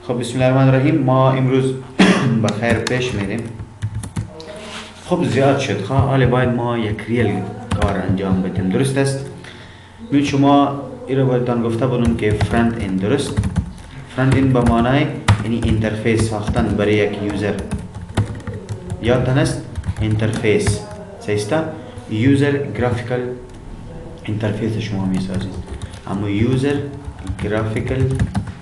خب بسم الله الرحمن الرحیم. ما امروز بخیر پیش میریم. خب زیاد شد حالا باید ما یک ریل کار انجام بدیم، درست است؟ من شما این رو بایدان گفته بودم که فرانت اند، درست؟ فرانت اند به معنای یعنی اینترفیس ساختن برای یک یوزر. یادتان است اینترفیس سیستا یوزر گرافیکال اینترفیس شما میسازید، اما یوزر گرافیکال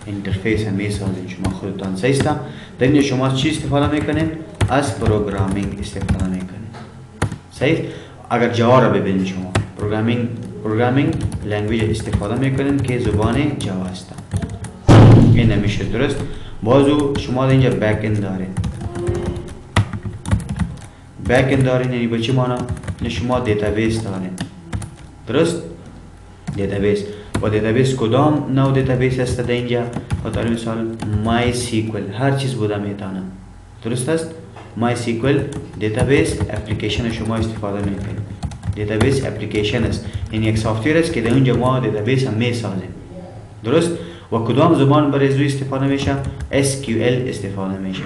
اینترفیس هم میسازید شما خودتان. سیستا در اینجا شما چی استفاده میکنید؟ از پروگرامینگ استفاده میکنید. صحیح؟ اگر جاوا را ببینید شما پروگرامینگ لنگویج استفاده میکنید که زبان جاوا است. این نمیشه، درست؟ بازو شما در اینجا بک اند دارید. بک اند دارید یعنی به چی معنی؟ شما دیتابیس دارید، درست؟ دیتابیس و دیتابیس کدام نوع دیتابیس است در اینجا؟ مثلا مثال مای سیکوال هر چیز بوده میتونه، درست است؟ مای سیکوال دیتابیس اپلیکیشن شما استفاده میکنید. دیتابیس اپلیکیشن است، یعنی یک سافتویر است که در اونجا ما دیتابیس هم میسازیم، درست؟ و کدام زبان برای زو استفاده میشه؟ SQL استفاده میشه.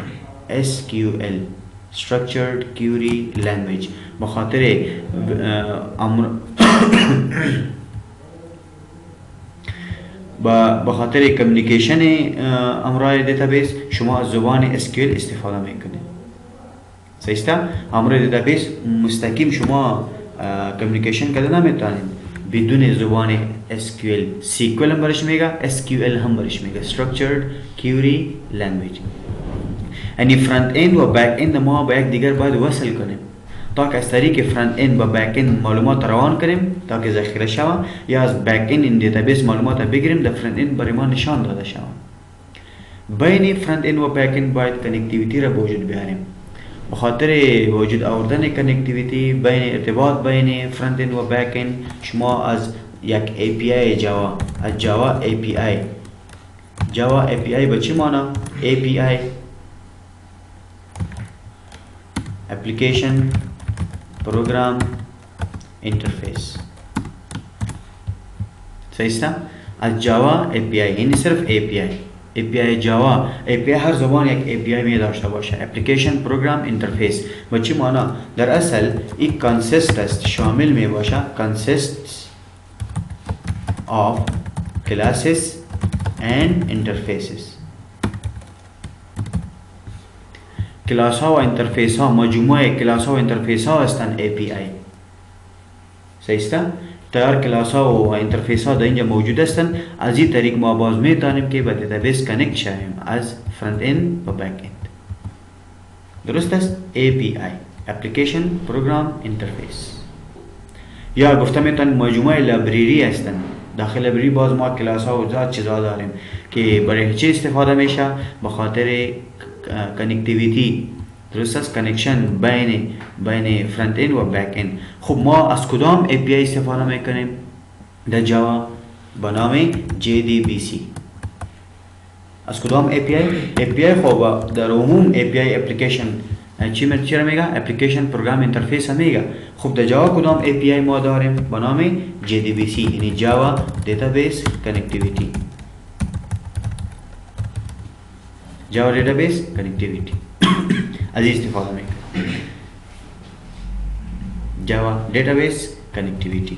SQL Structured Query Language بخاطر بخاطر کمیونیکیشن امرای دیتابیس شما از زبان SQL استفاده میکنید. صحیح؟ امرای دیتابیس مستقیم شما کمیونیکیشن کردن نمیتونید بدون زبان SQL. SQL هم برش میگه، SQL هم برش میگه Structured Query Language. یعنی فرانت اند و بک اند ما با یک دیگر باید وصل کنیم تا که از طریق فرانت اند و بک اند معلومات روان کنیم تا که ذخیره شود، یا از بک اند این دیتابیس معلومات بگیریم در فرانت اند برای ما نشان داده شود. بین فرانت اند و بک اند باید کانکتیویتی را به وجود بیاریم. بخاطر وجود آوردن کانکتیویتی بین ارتباط بین فرانت اند و بک اند شما از یک API جاوا، از جاوا API. جاوا API به چی معنی؟ API Application Program Interface. صحیح است؟ از جاوا API یعنی صرف API جاوا API هر زبان یک API می داشته باشه. Application Program Interface و چی معنی؟ در اصل یک consist است، شامل می باشه consists of classes and interfaces. کلاس ها و انترفیس ها مجموعه کلاس ها و انترفیس ها هستند API. صحیح است؟ تیار کلاس ها و انترفیس ها در اینجا موجود هستند. از این طریق ما باز میتونیم که به دیتابیس کانکت شویم از فرانت اند و بک اند. درست است؟ API Application Program Interface. یا گفته میتونیم مجموعه لایبرری هستند. داخل لایبرری باز ما کلاس ها و زیاد چیزا داریم که برای چی استفاده میشه؟ به خاطر کانکتیویتی، درست است؟ کانکشن بین فرانت اند و بک اند. خب ما از کدام API استفاده میکنیم در جاوا؟ به نام JDBC. از کدام API خب در عموم API اپلیکیشن چی میگه؟ اپلیکیشن پروگرام اینترفیس میگه. خب در جاوا کدام API ما داریم؟ به نام JDBC یعنی جاوا دیتابیس کانکتیویتی. جاوا دیتابیس کانکتیویتی از این استفاده میکنیم. جاوا دیتابیس کانکتیویتی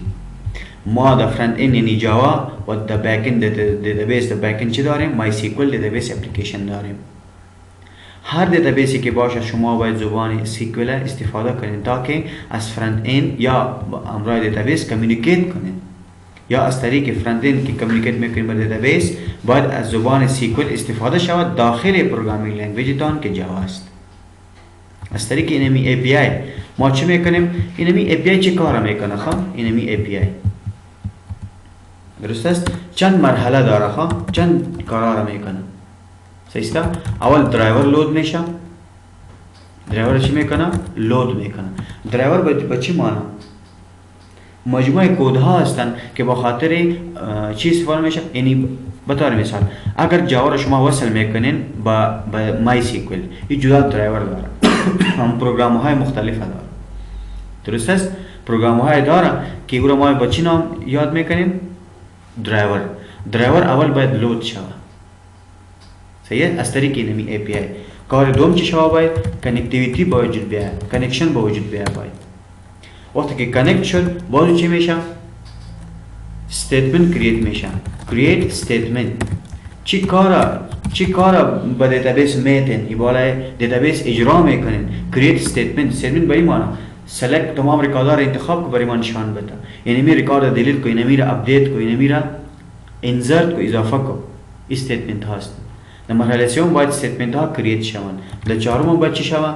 ما در فرانت اند یعنی جاوا و در بک اند دیتابیس. در بک اند چی داریم؟ مای سیکوال دیتابیس اپلیکیشن داریم. هر دیتابیسی که باشه شما باید زبان سیکوال استفاده کنید تا که از فرانت اند یا امرای دیتابیس کمیونیکیت کنید، یا از طریق فرانت اند که کمیونیکیت میکنید با دیتابیس باید از زبان سیکوال استفاده شود داخل پروگرامینگ لنگویج تان که جاوا است. از طریق اینمی API ما چه میکنیم؟ اینمی API چه کار میکنه؟ اینمی API درست است؟ چند مرحله داره، چند کارا میکنه. صحیح است؟ اول درایور لود میشه. درایور چی میکنه؟ لود میکنه. درایور به چی معنی؟ مجموعه کد ها هستند که با خاطر چی استفاده میشه؟ یعنی به طور مثال اگر جاوا رو شما وصل میکنین با مای سیکوال، این جدا درایور داره. هم پروگرام های مختلف داره، درست است؟ پروگرام های داره که او رو ما با چی نام یاد میکنیم؟ درایور. درایور اول باید لود شود. صحیح است. از طریق اینمی ای پی آی کار دوم چی شود باید کانکتیویتی با وجود بیاید، کانکشن با وجود بیاید. باید وقتی که کانکت شد باز چی میشه؟ استیتمنت کرییت میشه. کرییت استیتمنت چی کارا با دیتابیس میتین ای بالای دیتابیس اجرا میکنین. کرییت استیتمنت به این معنی سلکت تمام ریکاردها را انتخاب کو برای ما نشان بده. یعنی می ریکارد دیلیت کو، اینمی را اپدیت کو، اینمی را انسرت کو، اضافه کو. استیتمنت هاست. در مرحله سوم باید استیتمنت ها کرییت شوند. در چهارم باید چی شود؟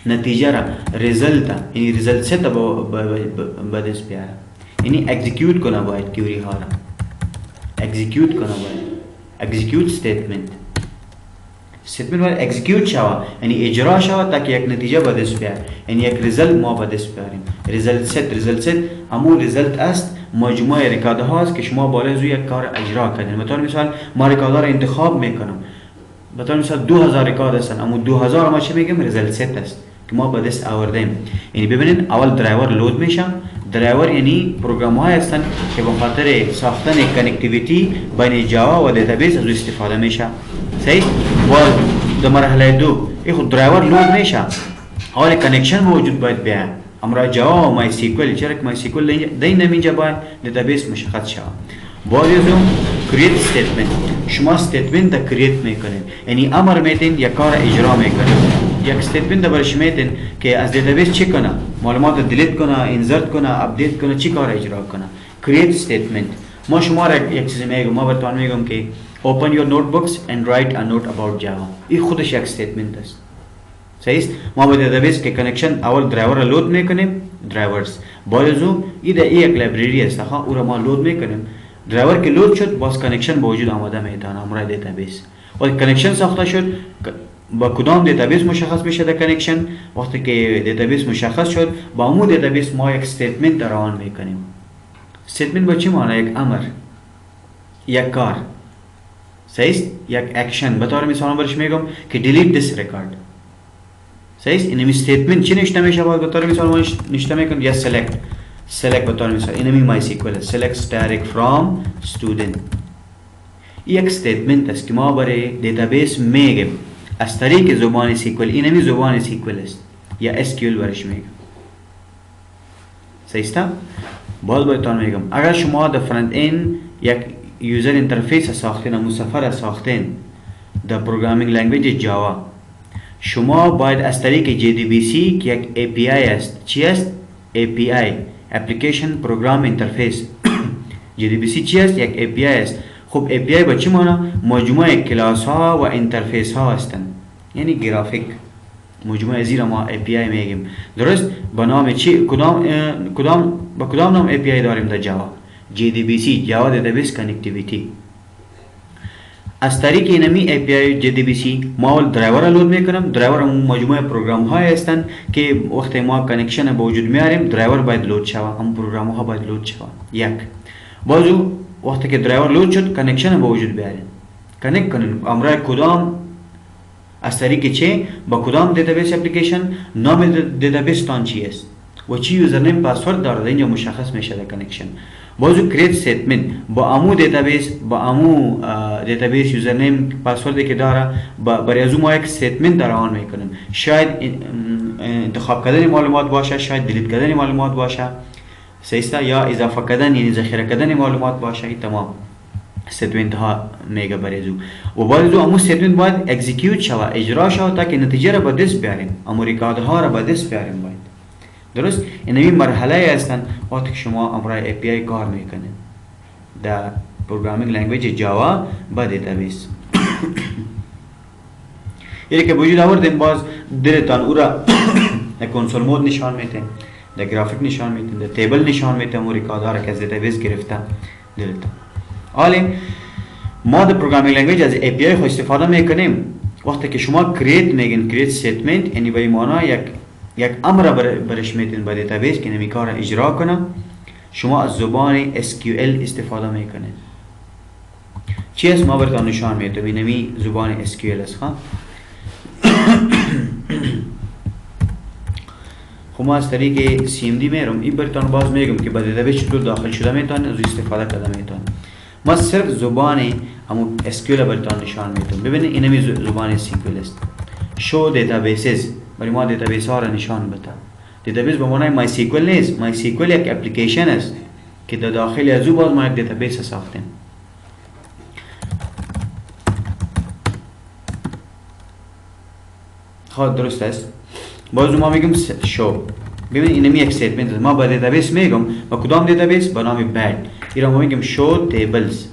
نتیجه را ریزلت، یعنی ریزلت ست با دست بیاره. یعنی اکزیکیوت کنه باید کیوری ها را. اکزیکیوت کنه باید. اکزیکیوت استیتمنت باید اکزیکیوت شود، یعنی اجرا شود تا که یک نتیجه به دست بیاره، یعنی یک ریزلت ما به دست بیاریم. ریزلت ست همون ریزلت است، مجموعه ریکارد هاست که شما بالای زوی یک کار اجرا کردین. مثلا ما ریکارد را انتخاب میکنم، مثلا 2000 ریکارد هستن، اما 2000 ما چه میگم؟ ریزلت ست است که ما به دست آوردیم. یعنی ببینید اول درایور لود میشه. درایور یعنی پروگرام های هستن که به خاطر ساختن کانکتیویتی بین جاوا و دیتابیس از استفاده میشه. صحیح؟ باز در مرحله دو این خود درایور لود میشه، حال کانکشن موجود باید بیاد. امرا جاوا و مای سیکوال، چرا که مای سیکوال دین نمیجا باید دیتابیس مشخص شود. باز یزوم کرییت استیتمنت، شما استیتمنت دا کرییت میکنین، یعنی امر میتین یک کار اجرا میکنین. یک استیتمنت دا برش میتین که از دیتابیس چی کنه، معلومات دیلیت کنه، انسرت کنه، اپدیت کنه، چی کار اجرا کنه. کرییت استیتمنت. ما شما را یک چیز میگم، ما براتون میگم که open your notebooks and write a note about Java. این خودش یک استیتمنت است. صحیح است. ما با دیتابیس که کانکشن اول درایور را لود میکنیم، درایورز. بعدازو این یک لایبرری است، او را ما لود میکنیم. درایور که لود شد باز کانکشن با وجود آمده میتونه امرای دیتابیس. وقتی کانکشن ساخته شد با کدام دیتابیس مشخص میشه در کانکشن. وقتی که دیتابیس مشخص شد با همون دیتابیس ما یک استیتمنت روان میکنیم. استیتمنت با چی معنی؟ یک امر، یک کار. صحیح است. یک اکشن. به طور مثال برش میگم که delete this record. صحیح است. اینمی استیتمنت چی نشته میشه؟ باید به طور مثال ما نشته میکنم یا select به طور مثال اینمی مای سیکوال select static from student. یک استیتمنت است که ما برای دیتابیس میگیم از طریق زبان سیکوال. اینمی زبان سیکوال است یا اسکیول برش میگم. صحیح است. باز بهتون میگم اگر شما در فرانت اند یک یوزر اینترفیس ساختین، مصفحه ساختین در پروگرامینگ لنگویج جاوا، شما باید از طریق JDBC که یک API است. چی است؟ API اپلیکیشن پروگرام اینترفیس. JDBC چی است؟ یک API است. خب API با چی معنی؟ مجموعه کلاس ها و اینترفیس ها هستند، یعنی گرافیک. مجموعه زیر ما API میگیم. درست؟ به نام چی؟ با کدام نام API داریم در جاوا؟ JDBC Java Database Connectivity. از طریق اینمی API JDBC ما اول درایور لود میکنم. درایور مجموعه پروگرام های هستند که وقتی ما کانکشن به وجود میاریم درایور باید لود شود، هم پروگرام ها باید لود شود. یک بازو وقتی که درایور لود شد کانکشن به وجود بیاریم، کانکت کنیم امرای کدام، از طریق چه، با کدام دیتابیس اپلیکیشن، نام دیتابیس تان چی است و چی یوزرنیم پاسورد داره، اینجا مشخص میشه در کانکشن. بازو کریت استیتمنت با امو دیتابیس یوزرنیم پاسوردی که داره برای از ما یک استیتمنت روان میکنیم. شاید انتخاب کردن معلومات باشه، شاید دیلیت کردن معلومات باشه، صحیح، یا اضافه کردن یعنی ذخیره کردن معلومات باشه. این تمام استیتمنت ها میگه برای از و باید از امو استیتمنت باید اکزیکیوت شود، اجرا شود تا که نتیجه را به دست بیاریم، امو ریکارد ها را به دست بیاریم. باید درست اینمی مرحله هستند وقتی که شما امرای API کار میکنید در پروگرامینگ لنگویج جاوا با دیتابیس. یعنی که وجود آوردیم باز دلتان او را در کنسول مود نشان میتین، در گرافیک نشان میتین، در تیبل نشان میتین، و ریکارد ها را که از دیتابیس گرفته دلتان. حالی ما در پروگرامینگ لنگویج از API خود استفاده میکنیم وقتی که شما کریت میگین، کریت استیتمنت، یعنی به معنی یک امر برش میتین با دیتابیس که نمی کار اجرا کنه. شما از زبان SQL استفاده میکنید. چی است؟ ما براتون نشان میدم. اینمی زبان SQL است. خب ما از طریق CMD میرم. این براتون باز میگم که با دیتابیس چطور داخل شده میتونه از استفاده کرده میتونه. ما صرف زبان همون اسکیول براتون نشان میدم. ببینید اینمی زبان سیکوئل است. شو دیتابیسز برای ما دیتابیس ها را نشان بده. دیتابیس به معنای مای سیکوئل نیست. مای سیکوئل یک اپلیکیشن است که در داخل از او باز ما یک دیتابیس ساختیم. خب درست است. باز ما میگم شو. ببین اینمی یک استیتمنت است. ما با دیتابیس میگم با کدام دیتابیس؟ با نام بد. اینا ما میگم شو تیبلز.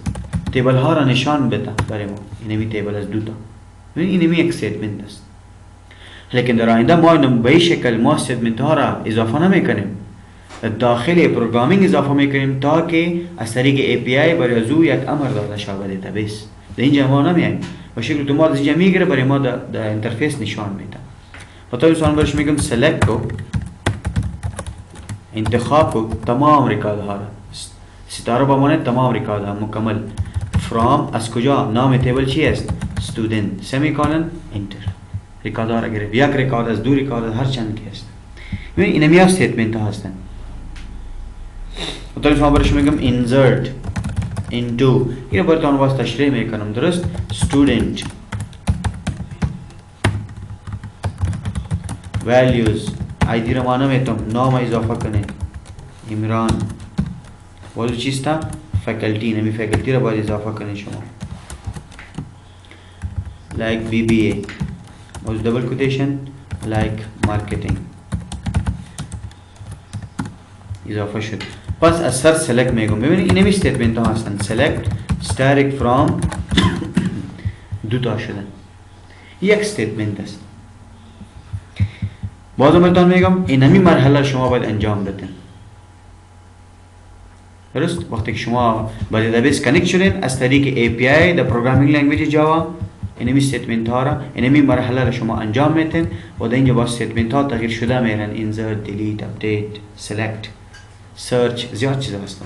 تیبل ها را نشان بده برای ما. اینمی تیبل از دوتا. ببین اینمی یک استیتمنت است. لیکن در آینده ما به این شکل ما استیتمنت ها را اضافه نمیکنیم. داخل پروگرامینگ اضافه میکنیم تا که از طریق API برای از او یک امر داده شود دیتابیس. در اینجا ما نمیایم. با شکل تو ما از اینجا میگیره برای ما در اینترفیس نشان میده. خاطر سوال برش میگم سلکت کو، انتخاب کو تمام ریکارد ها را. ستاره با معنی تمام ریکارد ها مکمل. فرام از کجا؟ نام تیبل چی است؟ student semicolon enter. ریکارد ها را گرفت. یک ریکارد از دو ریکارد هر چند که است. ببین اینمی ها استیتمنت ها هستند. خاطر شما برش میگم insert into. اینو براتون باز تشریح میکنم. درست؟ student values ID را ما نمیتونم نام اضافه کنه عمران. ولی چیستا فکلتی. نمی فکلتی را باید اضافه کنه شما. like BBA باز double quotation like marketing اضافه شد. پس از سر سلکت میگم. ببینید اینمی استیتمنت ها هستن. select static from دوتا شدن. یک استیتمنت است. بازم براتون میگم اینمی مرحله شما باید انجام بدین. درست؟ وقتی که شما با دیتابیس کانکت شدین از طریق API در پروگرامینگ لنگویج جاوا اینمی استیتمنت ها را اینمی مرحله را شما انجام میدین و در اینجا با استیتمنت ها تغییر شده میرن. insert delete update select search زیاد چیزا هستن.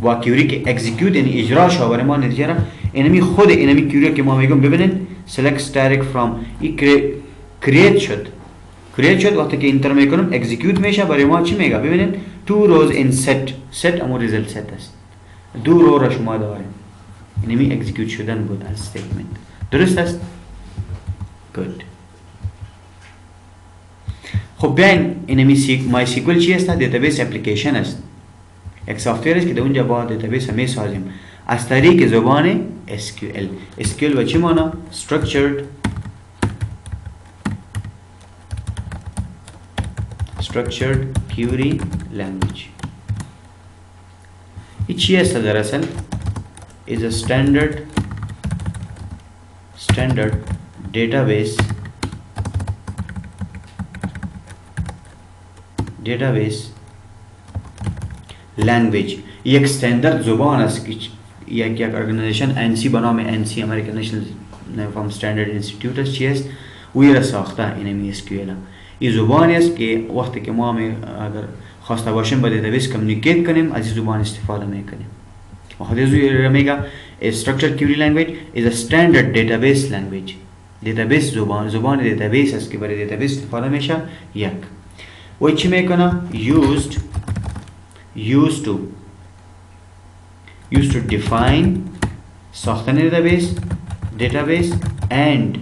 و کیوری که اکزیکیوت یعنی اجرا شو برای ما نتیجه را اینمی خود اینمی کیوری که ما میگم ببینید select static from ای create شد. create شد وقتی که انتر میکنم اکزیکیوت میشه برای ما چی میگه؟ ببینید two rows in set امور ریزلت set است. دو رو را شما داریم. اینمی اکزیکیوت شدن بود از استیتمنت. درست است؟ good. خب بیاین اینمی مای سیکوئل چی است؟ دیتابیس اپلیکیشن است. یک سافتویر است که در اونجا با دیتابیس می سازیم از طریق زبان SQL. SQL و چی معنی؟ structured query language. این چی است در اصل؟ is a standard database language. یک استاندارد زبان است که یک ارگانیزیشن NC به نام NC American National Uniform Standard Institute است چی است؟ وی را ساخته اینمی SQL. این زبانی است که وقتی که ما اگر خواسته باشیم با دیتابیس کمیونیکیت کنیم از این زبان استفاده میکنیم. و خود از او میگه structured query language is a standard database language. دیتابیس زبان دیتابیس است که برای دیتابیس استفاده میشه. یک و چی میکنه؟ used to define ساختن database and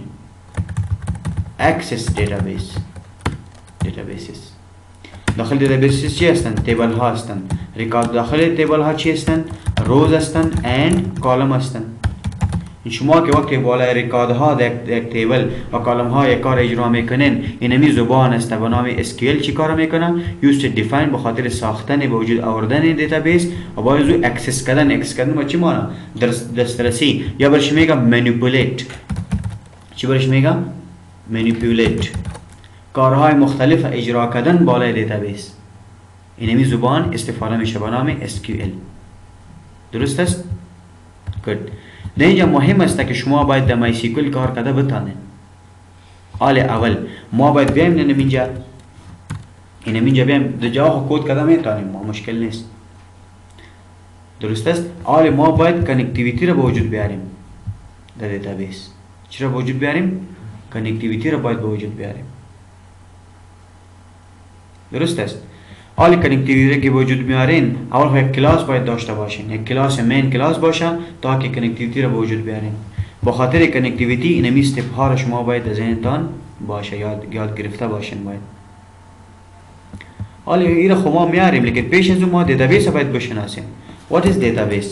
access databases. داخل دیتابیس چی هستند؟ تیبل ها هستند. ریکارد داخل تیبل ها چی هستند؟ روز هستند and کالم هستند. شما که وقتی بالا ریکارد ها در تیبل و کالم ها یک کار اجرا میکنین اینمی زبان است به نام SQL چی کار میکنه؟ used to define به خاطر ساختن به وجود آوردن دیتابیس و باید او اکسس کردن ما چی معنی؟ دسترسی یا برش میگه manipulate. چی برش میگه؟ manipulate کارهای مختلف اجرا کردن بالای دیتابیس. اینمی زبان استفاده میشه به نام SQL. درست است؟ good. در اینجا مهم است که شما باید در مای سیکوئل کار کرده بتانید. اول ما باید بیایم اینم اینجا بیایم در جا کد کرده میتونیم ما مشکل نیست. درست است؟ ما باید کانکتیویتی را به وجود بیاریم در دیتابیس. چی را به وجود بیاریم؟ کانکتیویتی را باید به وجود بیاریم. درست است؟ حال کنکتیویتی که وجود میارین اول یک کلاس باید داشته باشین، یک کلاس مین کلاس باشه تا که کنکتیویتی رو به وجود بیارین. با خاطر کنکتیویتی اینمی استپ ها رو شما باید از ذهنتان باشه، یاد گرفته باشین باید. حالا این رو ما میاریم لیکن پیش از اون ما دیتابیس باید بشناسیم. What is database?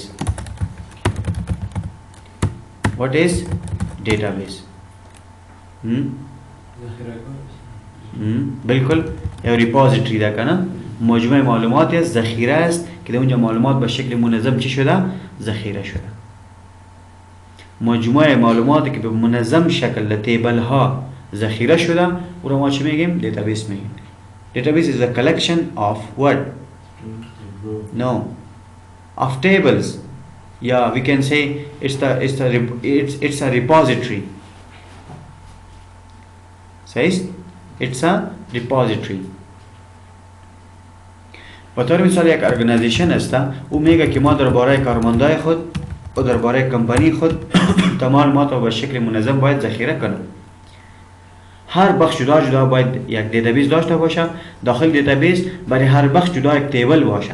What is database? بالکل یا ریپوزیتری ده کنه، مجموعه معلوماتی است، ذخیره است که در اونجا معلومات به شکل منظم چی شده؟ ذخیره شده. مجموعه معلوماتی که به منظم شکل در تیبل ها ذخیره شده او را ما چی میگیم؟ دیتابیس میگیم. Database is a collection of what? No, of tables. Yeah, we can say it's a repository. Says it's a repository. به طور مثال یک ارگانیزیشن است، او میگه که ما درباره کارمندای خود و درباره کمپانی خود تمام معلومات را به شکل منظم باید ذخیره کنیم. هر بخش جدا جدا باید یک دیتابیس داشته باشه. داخل دیتابیس برای هر بخش جدا یک تیبل باشه.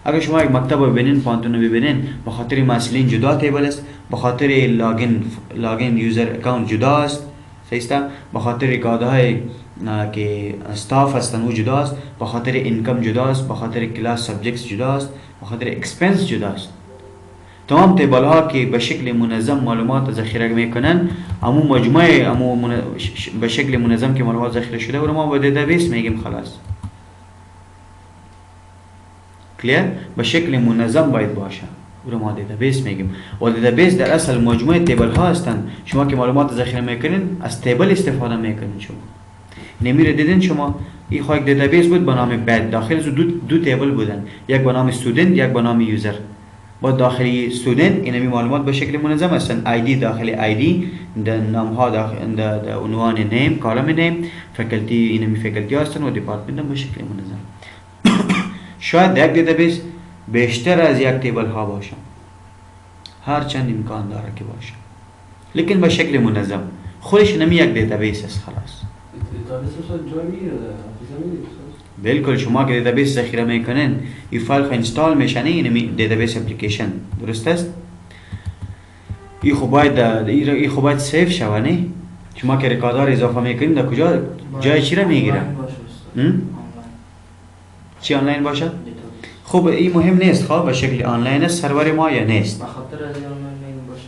اگر شما یک مکتب ببینین، پانتون ببینین، به خاطر مسئولین جدا تیبل است، به خاطر لاگین یوزر اکاونت جدا است، صحیح. به خاطر کادهای که استاف هستن او جدا است، به خاطر اینکم جدا است، به خاطر کلاس سابجکتس جدا است، به خاطر اکسپنس جدا است. تمام تیبل ها که به شکل منظم معلومات ذخیره میکنن، همون مجموعه به شکل منظم که معلومات ذخیره شده و ما با دیتابیس میگیم. خلاص کلیر؟ به شکل منظم باید باشه و ما دیتابیس میگیم. و دیتابیس در اصل مجموعه تیبل ها هستند. شما که معلومات ذخیره میکنین از تیبل استفاده میکنین. شما نمیره دیدین شما این خواهی دیتابیس بود به نام بد، داخل دو تیبل بودن، یک به نام استودنت، یک به نام یوزر. با داخلی استودنت اینمی معلومات به شکل منظم هستند. آیدی داخل آیدی، نام ها داخل عنوان نیم، کالم نیم، فکلتی اینمی فکلتی هستند و دیپارتمنت به شکل منظم. شاید یک دیتابیس بیشتر از یک تیبل ها باشه، هر چند امکان داره که باشه، لیکن به شکل منظم. خودش نمی یک دیتابیس است. خلاص بالکل شما که دیتابیس ذخیره میکنین این فایل خود اینستال میشنه، این دیتابیس اپلیکیشن، درست است؟ این خوب باید سیف شوه. نه شما که رکادار اضافه میکنین در کجا جای چی را میگیره؟ چی آنلاین باشه؟ خب این مهم نیست. خواه به شکل آنلاین است سرور ما یا نیست؟ به خاطر از آنلاین باشه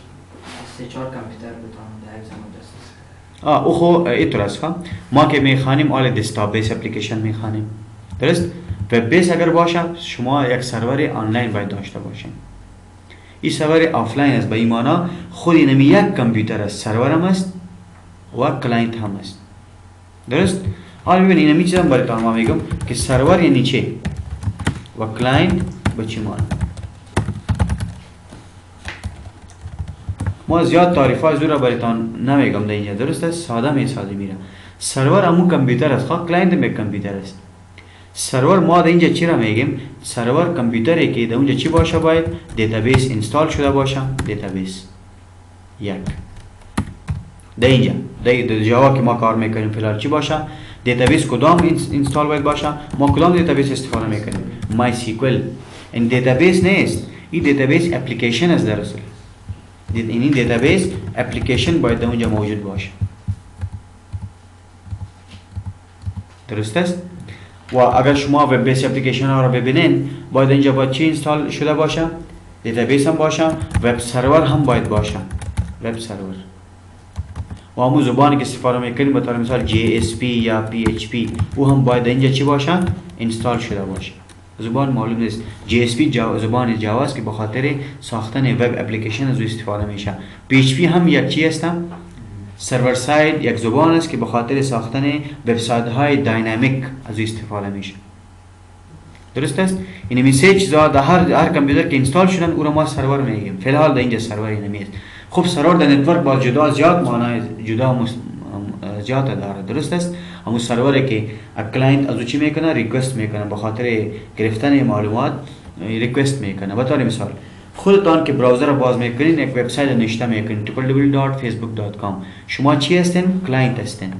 3-4 کامپیوتر بتونم در یک زمان دسترسی کنم. او خو اینطور است. ما که میخوانیم آل دسکتاپ بیس اپلیکیشن میخوانیم، درست؟ وب بیس اگر باشه شما یک سرور آنلاین باید داشته باشین. این سرور آفلاین است، به این معنی خود اینمی یک کامپیوتر است، سرور هم است و کلاینت هم است، درست؟ حالا ببینید اینمی چیزم براتون ما میگم که سرور یعنی چه و کلاینت به چی معنی. ما زیاد تعریفات زور براتون نمیگم در اینجا، درست است؟ ساده میره. سرور همون کامپیوتر است، خواه کلاینت هم یک کامپیوتر است. سرور ما در اینجا چی را میگیم؟ سرور کامپیوتری که در اونجا چی باشه؟ باید دیتابیس اینستال شده باشه. دیتابیس یک در اینجا در جاوا که ما کار میکنیم فعلا چی باشه؟ دیتابیس کدام اینستال باید باشه؟ ما کدام دیتابیس استفاده میکنیم؟ مای سیکوئل. این دیتابیس نیست، این دیتابیس اپلیکیشن است در اصل. این دیتابیس اپلیکیشن باید در اونجا موجود باشه، درست است؟ و اگر شما وب بیس اپلیکیشن ها رو ببینین باید اینجا باید چی اینستال شده باشه؟ دیتابیس هم باشه، وب سرور هم باید باشه. وب سرور و همون زبانی که استفاده میکنیم به طور مثال JSP یا PHP او هم باید اینجا چی باشه؟ اینستال شده باشه. زبان معلوم نیست. JSP زبان جاوا است که به خاطر ساختن وب اپلیکیشن از او استفاده میشه. PHP هم یک چی است؟ سرور ساید یک زبان است که به خاطر ساختن وبسایت های داینامیک از او استفاده میشه، درست است؟ این سه چیزا در هر کامپیوتر که اینستال شدن او را ما سرور میگیم. فی الحال در اینجا سرور نمیست. خب سرور در نتورک با جدا زیاد معنای زیاد داره، درست است؟ همون سروری که کلاینت از او چی میکنه؟ ریکوست میکنه، به خاطر گرفتن معلومات ریکوست میکنه. به طور مثال خودتان که براوزر رو باز میکنین یک وبسایت نوشته میکنین www.facebook.com، شما چی هستین؟ کلاینت هستین.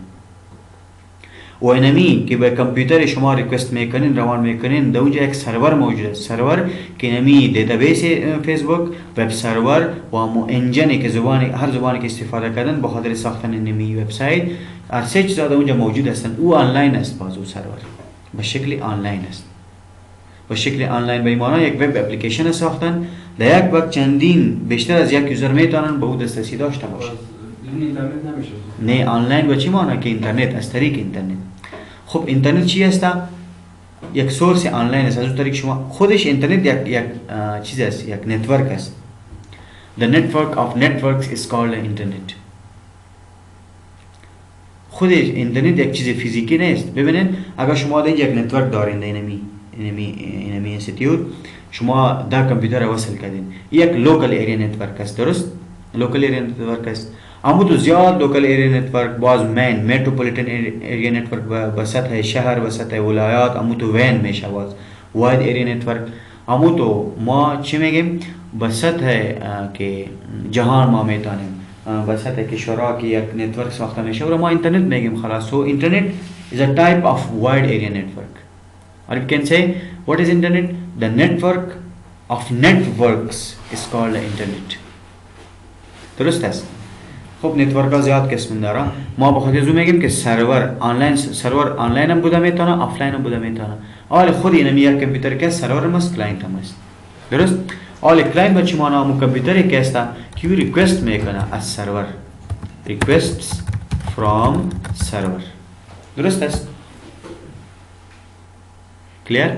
و اینمی که به کامپیوتر شما ریکوست میکنین روان میکنین در اونجا یک سرور موجود است، سرور که اینمی دیتابیس فیسبوک، وب سرور و مو انجنی که هر زبانی که استفاده کردن به خاطر ساختن اینمی وبسایت، هر سه چیز در اونجا موجود هستند. او آنلاین است، باز او سرور به شکل آنلاین است. به شکل آنلاین به ایمانا یک وب اپلیکیشن ساختن، در یک وقت چندین بیشتر از یک یوزر میتونن به او دسترسی داشته باشن. اینترنت نمیشه. نه آنلاین به چی معنی که اینترنت از طریق اینترنت. خب اینترنت چی است؟ یک سورس آنلاین است. از اون طریق شما خودش اینترنت یک چیز است، یک نتورک است. The network of networks is called internet. خودش اینترنت یک چیز فیزیکی نیست. ببینید اگر شما در یک نتورک دارین اینمی انستیتیوت، شما در کامپیوتر وصل کردین، یک لوکال ایریا نتورک است، درست؟ لوکال ایریا نتورک است. اما تو زیاد لوکال ایریا نتورک باز متروپولیتن ایریا نتورک به سطح شهر و سطح ولایات، اما تو وین میشه باز واید ایریا نتورک. اما تو ما چی میگیم؟ به سطح که جهان ما میتونیم، به سطح کشورها که یک نتورک ساخته میشه و ما اینترنت میگیم خلاص. So internet is a type of wide area network. Or you can say what is internet? The network of networks is called internet. درست است. خب نتورک ها زیاد قسم داره. ما بخاطر از میگیم که سرور آنلاین هم بوده میتونه، آفلاین هم بوده میتونه. حال خود اینمی یک کامپیوتر که سرور هم است، کلاینت هم است. درست؟ حال کلاینت بچه مانا همون کامپیوتری که است که ریکوست میکنه از سرور. requests from server. درست است؟ کلیر؟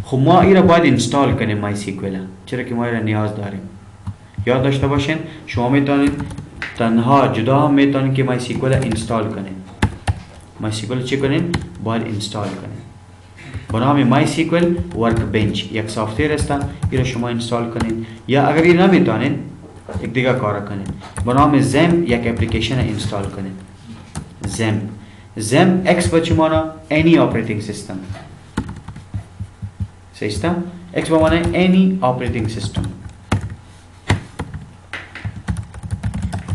خب ما ایره باید اینستال کنیم مای سیکویل، چرا که ما ایره نیاز داریم. یاد داشته باشین شما میتونید تنها جدا هم میتونید که مای سیکویل اینستال کنین. مای سیکویل چی کنین؟ باید اینستال کنین. به نام مای سیکویل ورک بنچ یک سافتویر است، ایره شما اینستال کنین. یا اگر این نمیتونین یک دیگه کار کنین، به نام زم یک اپلیکیشن اینستال کنین. زم اکس بچه مانا any operating system. صحیح؟ اکس با مانا any operating system.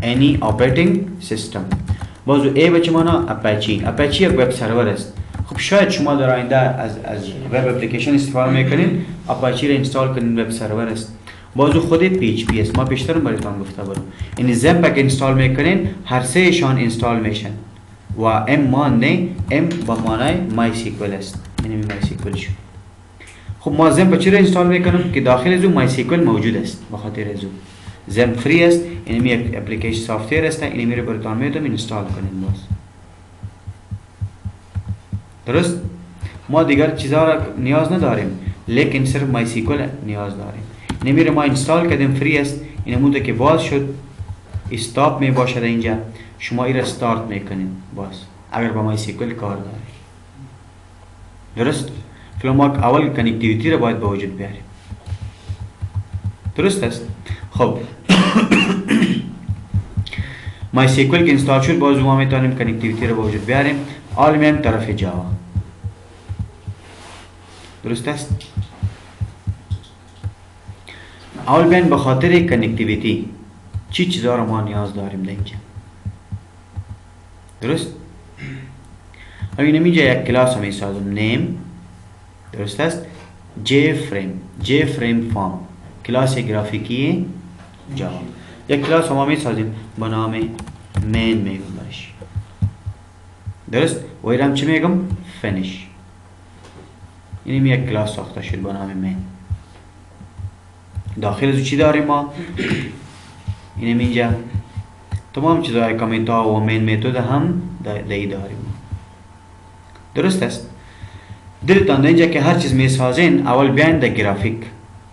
any operating system. بازو ای بچه مانا اپاچی یک وب سرور است. خب شاید شما در آینده از وب اپلیکیشن استفاده میکنین، اپاچی را اینستال کنین، وب سرور است. بازو خود PHP است. ما پیشتر براتون گفته بودم این زم پک اینستال میکنین، هر سه شان اینستال میشن و ام مانده ام با معنای مای سیکویل است. یعنی مای سیکویل شد. خب ما زم پک چرا اینستال میکنیم که داخل از اون مای سیکویل موجود است. بخاطر از اون زم فری است، یعنی یک اپلیکیشن سافتویر است، اینی میره براتون میدم اینستال کنین باز. درست؟ ما دیگر چیزا را نیاز نداریم، لیکن صرف مای سیکویل نیاز داریم. نمیره ما اینستال کردیم، فری است. این مونده که باز شد استاپ می باشد اینجا، شما این را استارت میکنین باز اگر با مای سیکویل کار داریم. درست؟ فلان ما اول کانکتیویتی را باید به وجود بیاریم. درست است؟ خب مای سیکویل که اینستال شد باز ما میتونیم کانکتیویتی را به وجود بیاریم. حالا میایم طرف جاوا. درست است؟ اول بیاین به خاطر کانکتیویتی چی چیزا رو ما نیاز داریم در اینجا. درست؟ این اینجا یک کلاس هم میسازم نیم. درست است؟ جی فریم فارم کلاس گرافیکی جاوا. یک کلاس هم میسازیم به نام مین میگم باش. درست؟ و ایرم چی میگم؟ فینیش. این یک کلاس ساخته شد به نام مین. داخل از چی داریم ما؟ اینم اینجا تمام چیزهای کامنت ها و مین میتود هم دایی داریم. درست است؟ دلتان اینجا که هر چیز میسازین اول بیاین در گرافیک.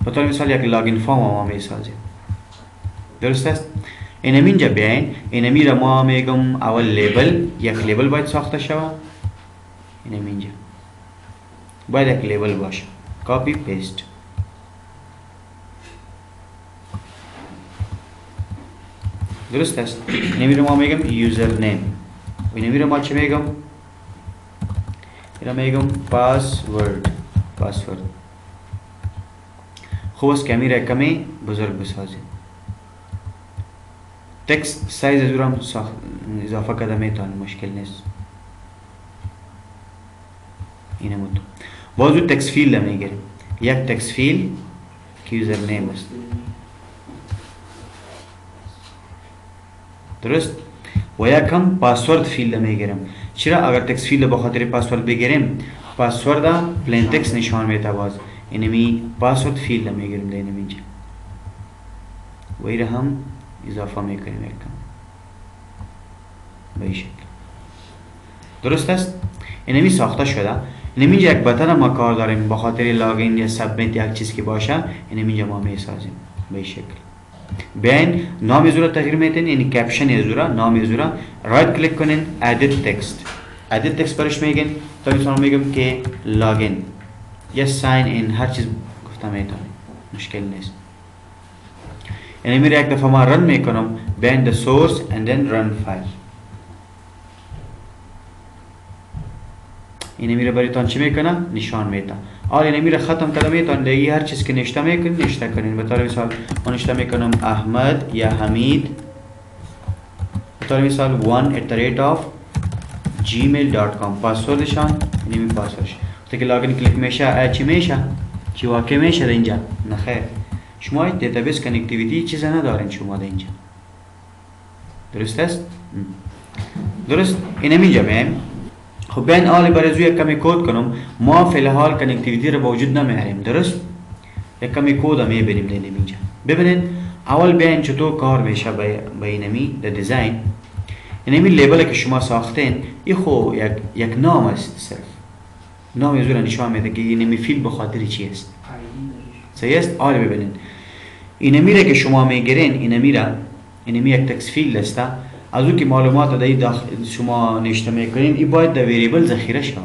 بطور مثال یک لاگین فارم ما میسازیم. درست است؟ اینم اینجا بیاین، اینم را ما میگم اول لیبل، یک لیبل باید ساخته شود. اینم اینجا باید یک لیبل باشه. کاپی پیست. درست است؟ اینم ما میگم یوزر نیم. و اینم ما چه میگم؟ اینم میگم پاسورد. خوب است که را کمی بزرگ بسازیم. تکست سایز از رو هم اضافه کردم میتونم، مشکل نیست. اینم تو بازو تکس فیلد میگیریم، یک تکس فیلد که یوزر نیم است، درست؟ و یکم پاسورد فیلد میگیرم. چرا؟ اگر تکس فیلد بخاطر پاسورد بگیریم، پاسورد پلین تکس نشان میده، باز اینمی پاسورد فیلد میگیریم دینم اینجا و ایره هم اضافه میکنیم یکم به این شکل. درست است؟ اینمی ساخته شده. اینمی اینجا یک بتن ما کار داریم بخاطر لاگین یا سبمیت یک چیز که باشه، اینمی اینجا ما میسازیم به این شکل. بیاین نام یوزر تغییر میتین، یعنی کپشن یوزر، نام یوزر، رایت کلیک کنین، ادیت تکست. ادیت تکست برش میگین، تا مثلا میگم که لاگین یا ساین این، هر چیز گفتم میتونی، مشکل نیست. یعنی میره یک دفعه ما رن میکنم، بیاین the source and then run file. اینه میره برایتان چی میکنه؟ نشان میده. اینه میره ختم کردم میتون دیگه هر چیز که نشته میکنین نشته کنین. به طور مثال من نشته میکنم احمد یا حمید، به طور مثال 1@gmail.com پاسوردشان، اینه می پاسوردش. وقتی که لاگین کلیک میشه چی میشه؟ چی واقع میشه اینجا؟ نخیر، شما دیتابیس کانکتیویتی چیزی ندارین شما اینجا. درست است؟ درست؟ اینه اینجا میم. خب بیاین آلی برای زوی یک کمی کود کنم. ما فی الحال کانکتیویتی رو با وجود نمیاریم، درست؟ یک کمی کود هم میبینیم دینم اینجا. ببینید اول بیاین چطور کار میشه با اینمی در دیزاین. اینمی لیبل که شما ساختین این خو یک نام است، صرف نام یوزر نشان میده که اینمی فیلد به خاطر چی است. صحیح است؟ آلی ببینید اینمی را که شما میگیرین، اینمی یک تکس فیلد است. از اون که معلومات در شما نشته میکنین، این باید در ویریبل ذخیره شود.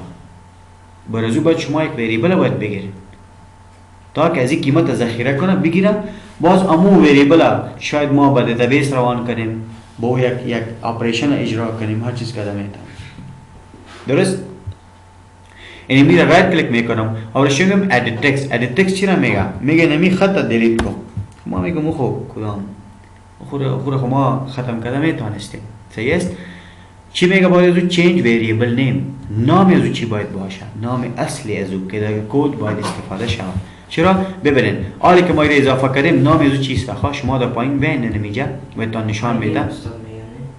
برای باید شما یک ویریبل باید بگیرید تا که از این قیمت ذخیره کنه بگیرم، باز امو ویریبل شاید ما به دیتابیس روان کنیم، با یک اپریشن اجرا کنیم، هر چیز کده میتونم. درست؟ اینی میره رایت کلیک میکنم اور شگم ادیت تکست. ادیت تکست چی را میگه نمی خط دیلیت کن. ما میگم خب کدام خود ما ختم کرده میتونستیم. صحیح است؟ چی میگه؟ باید از چینج ویریبل نیم، نام از چی باید باشه، نام اصلی از که در کد باید استفاده شود. چرا؟ ببینید حالی که ما رو اضافه کردیم نام از چیست، خواه شما در پایین بین نمیجا بهتون نشان میده. آیدی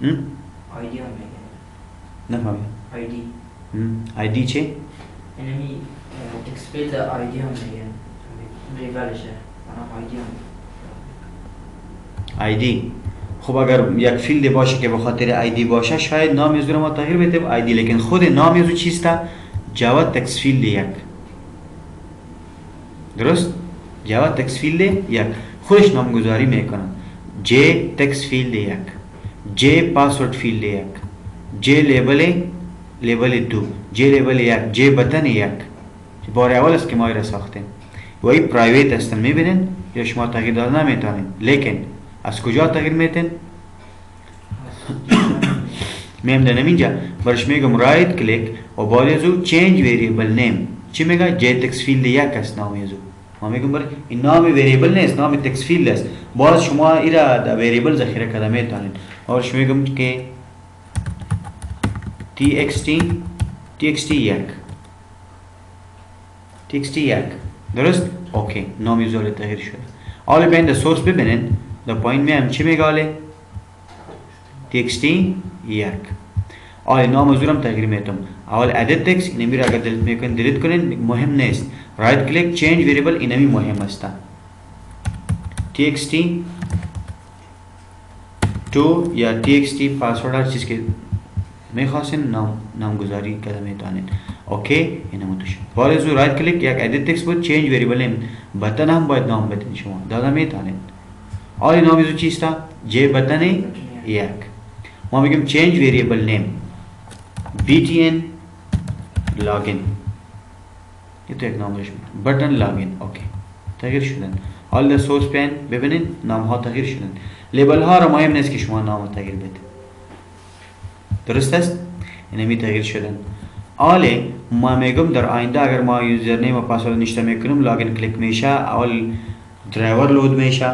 هم میگه. نفهمید؟ آیدی. آیدی چی؟ اینمی تکس فیلد آیدی هم میگه. ریولشه. آیدی هم. آیدی. خب اگر یک فیلد باشه که به خاطر آیدی باشه، شاید نام یوزر ما تغییر بده به آیدی، لیکن خود نام یوزر چیست؟ جاوا تکس فیلد یک. درست؟ جاوا تکس فیلد یک خودش نامگذاری میکنه. جی تکس فیلد یک، جی پاسورد فیلد یک، جی لیبل دو، جی لیبل یک، جی بتن یک. بار اول است که ما را ساختیم و این پرایویت هستن. میبینین یا شما تغییر دادن نمیتونین، لیکن از کجا تغییر میتین؟ میم دنم اینجا برش میگم رایت کلیک و باید ازو چینج ویریبل نیم. چی میگه؟ جی تکس فیلد یک است نام ازو. ما میگم برای این نام ویریبل نیست، نام تکس فیلد است. باز شما ایرا در ویریبل ذخیره کرده میتونین. اورش میگم که txt یک. درست؟ اوکی، نام یوزر تغییر شده. حالا بیاین در سورس ببینین، در پایین میام چی میگه؟ txt یک. حالا نام یوزرم تغییر میتونم. اول ادیت تکست، اینمی را اگر دیلیت میکنین دیلیت کنین، مهم نیست. رایت کلیک چینج ویریبل، اینمی مهم است. txt 2 یا txt پاسورد هر چیز که میخواستین نامگذاری کرده میتونین. اوکی، اینم توش. باید از رایت کلیک یک ادیت تکست بود، چینج ویریبل نیم، بتن هم باید نام بدین شما داده میتونین. حالا نام از چیست؟ جی بتن یک. ما میگیم چینج ویریبل نیم btn لاگین. این تو یک نام داشت بتن لاگین. اوکی، تغییر شدن. حالا در سورس پین ببینین نام ها تغییر شدن. لیبل ها را مهم نیست که شما نام تغییر بدید. درست است؟ اینمی تغییر شدن. حالا ما میگم در آینده اگر ما یوزر نیم و پاسورد نشته میکنیم لاگین کلیک میشه، اول درایور لود میشه،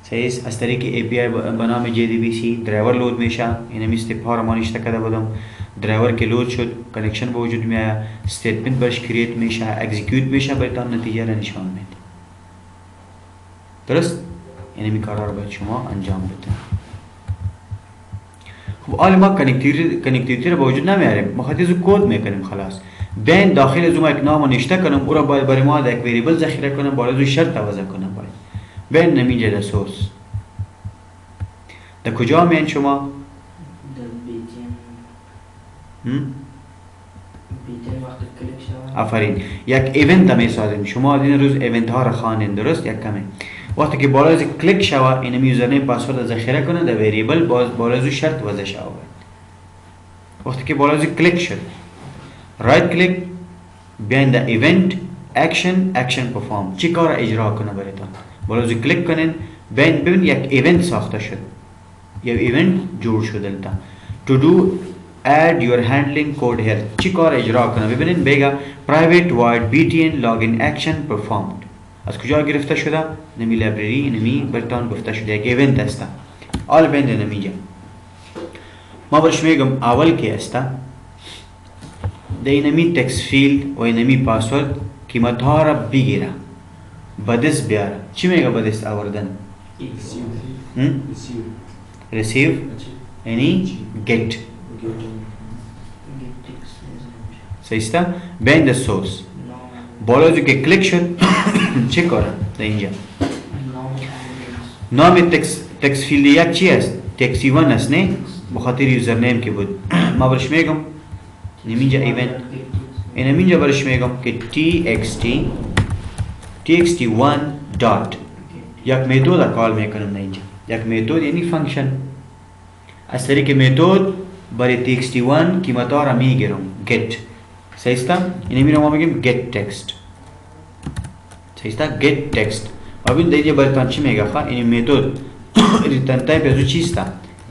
सही است از طریق API به نام JDBC درایور لود میشه. این میست پارامانیش تکده بدم درایور که لود شد کانکشن به وجود میاد، استیتمنت برش کرییت میشه، اکزیکیوت میشه، براتون نتیجه را نشان میده. درست؟ یعنی می کارا رو باید شما انجام بده. خب حالا ما کنکتیویتی رو به وجود نمیاریم، ما خاطر کد میکنیم خلاص. بین داخل از اون یک نام نوشته کنم، او را باید برای ما یک وریبل ذخیره کنم، باید از شرط وضع کنم باید. بین نمیجه در سورس. در کجا میان شما؟ در بیتین وقتی کلیک شود. آفرین. یک ایونت می سازیم. شما این روز ایونت ها را خوانین، درست؟ یک کمی. وقتی که بالا از کلیک شود، این یوزرنیم پاسورد ذخیره کنه در وریبل بالا از شرط وضع شود. وقتی که بالا از کلیک شد، رایت کلیک بیاین در ایونت اکشن پرفورم. چی کار اجرا کنه براتون؟ بالا از کلیک کنین، ببین یک ایونت ساخته شد. یک ایونت جور شده تا to do add your handling code here. چی کار اجرا کنه؟ ببینین بگه private void btn login action performed. از کجا گرفته شده؟ نمی لایبرری نمی برتان گفته شده یک ایونت است. آل بند نمیجه. ما برش میگم اول کی است؟ ده اینمی تکست فیلد و اینمی پاسورد قیمت ها را بگیره. بدست بیاره. چی میگه بدست آوردن؟ receive یعنی get. صحیح است؟ بین the source. بالا جو که کلیک شد چه کاره در اینجا؟ نام تکست فیلد یک چی است؟ تکسی ون است نه؟ بخاطر یوزر نیم که بود. ما برش میگم نمینجا ایونت این نمینجا برش میگم که txt1 dot یک میتود کال میکنم اینجا. یک میتود یعنی فانکشن. از طریق میتود برای txt1 قیمت ها را میگیرم get. صحیح است؟ اینه میرم ما بگیم get text. صحیح است؟ get text. ببین دیگه براتون چی میگه؟ خب این میتود ریترن تایپ از چیست؟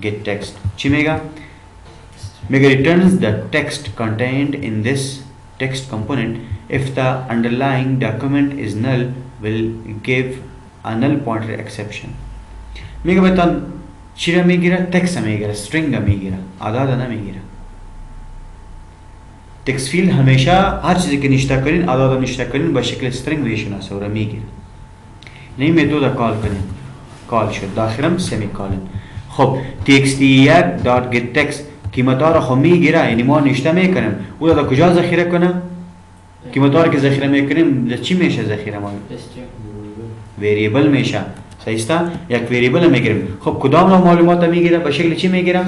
get text. چی میگه؟ میگه returns the text contained in this text component if the underlying document is null will give a null pointer exception. میگه براتون چی را میگیره؟ تکست میگیره، string را میگیره، عدد نمیگیره. تکست فیلد همیشه هر چیزی که نشته کنین عدد نشته کنین با شکل string میشناسه و را میگیره. این میتود کال کنین، کال شد داخلم سمی کالن. خب txt1.getText قیمت ها را خب میگیره، یعنی ما نشته میکنیم او را کجا ذخیره کنه؟ قیمت ها را که ذخیره میکنیم در چی میشه ذخیره ما؟ وریبل میشه. صحیح است؟ یک وریبل میگیریم. خب کدام نوع معلومات میگیره؟ به شکل چی میگیره؟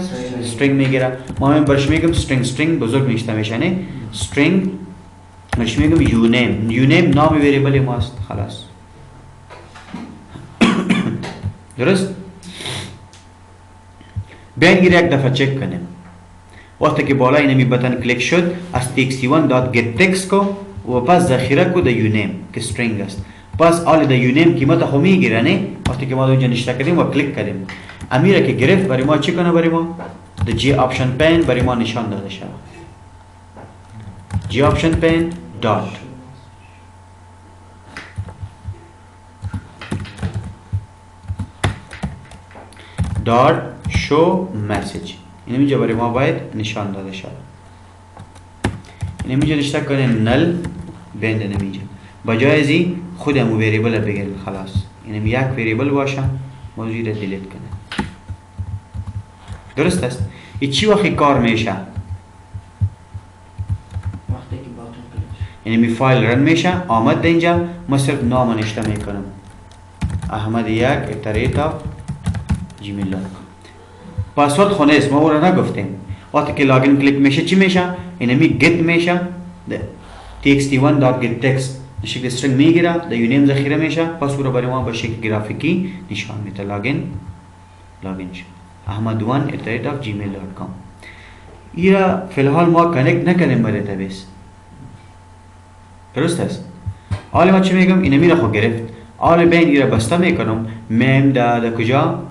string میگیره. ما هم برش میگم string بزرگ نشته میشه نه؟ string برش میگم uname نام وریبل ماست خلاص. درست؟ بیاین یک دفعه چک کنیم. وقتی که بالا اینمی بتن کلیک شد از txt1.getText کو و پس ذخیره کو در uname که string است. پس آل در uname قیمت خو میگیره نه؟ وقتی که ما اونجا نشته کردیم و کلیک کردیم امیره که گرفت برای ما چی کنه؟ برای ما در G option pane برای ما نشان داده شد. G option pane dot show message. این اینجا برای ما باید نشان داده شد. این اینجا نشته کنه نل بند نمیجا بجای ازی خود همو وریبل بگیریم خلاص. این یک وریبل باشه موضوعی را دیلیت کنه. درست است؟ این چی وقتی کار میشه؟ وقتی که باتون کلیک یعنی می فایل رن میشه آمد اینجا ما صرف نام نشته میکنم ahmad1@gmail.com. پاسورد خونه است ما او را نگفتیم. وقتی که لاگین کلیک میشه چی میشه؟ اینمی گت میشه txt1.getText شکل string میگیره در uname ذخیره میشه پس او را برای ما با شکل گرافیکی نشان میده. لاگین شد ahmad1@gmail.com. ایرا فی الحال ما کانکت نکنیم با دیتابیس. درست است؟ حالا ما چی میگم؟ اینمی را خود گرفت. حالا بین ایرا بسته میکنم میم در کجا؟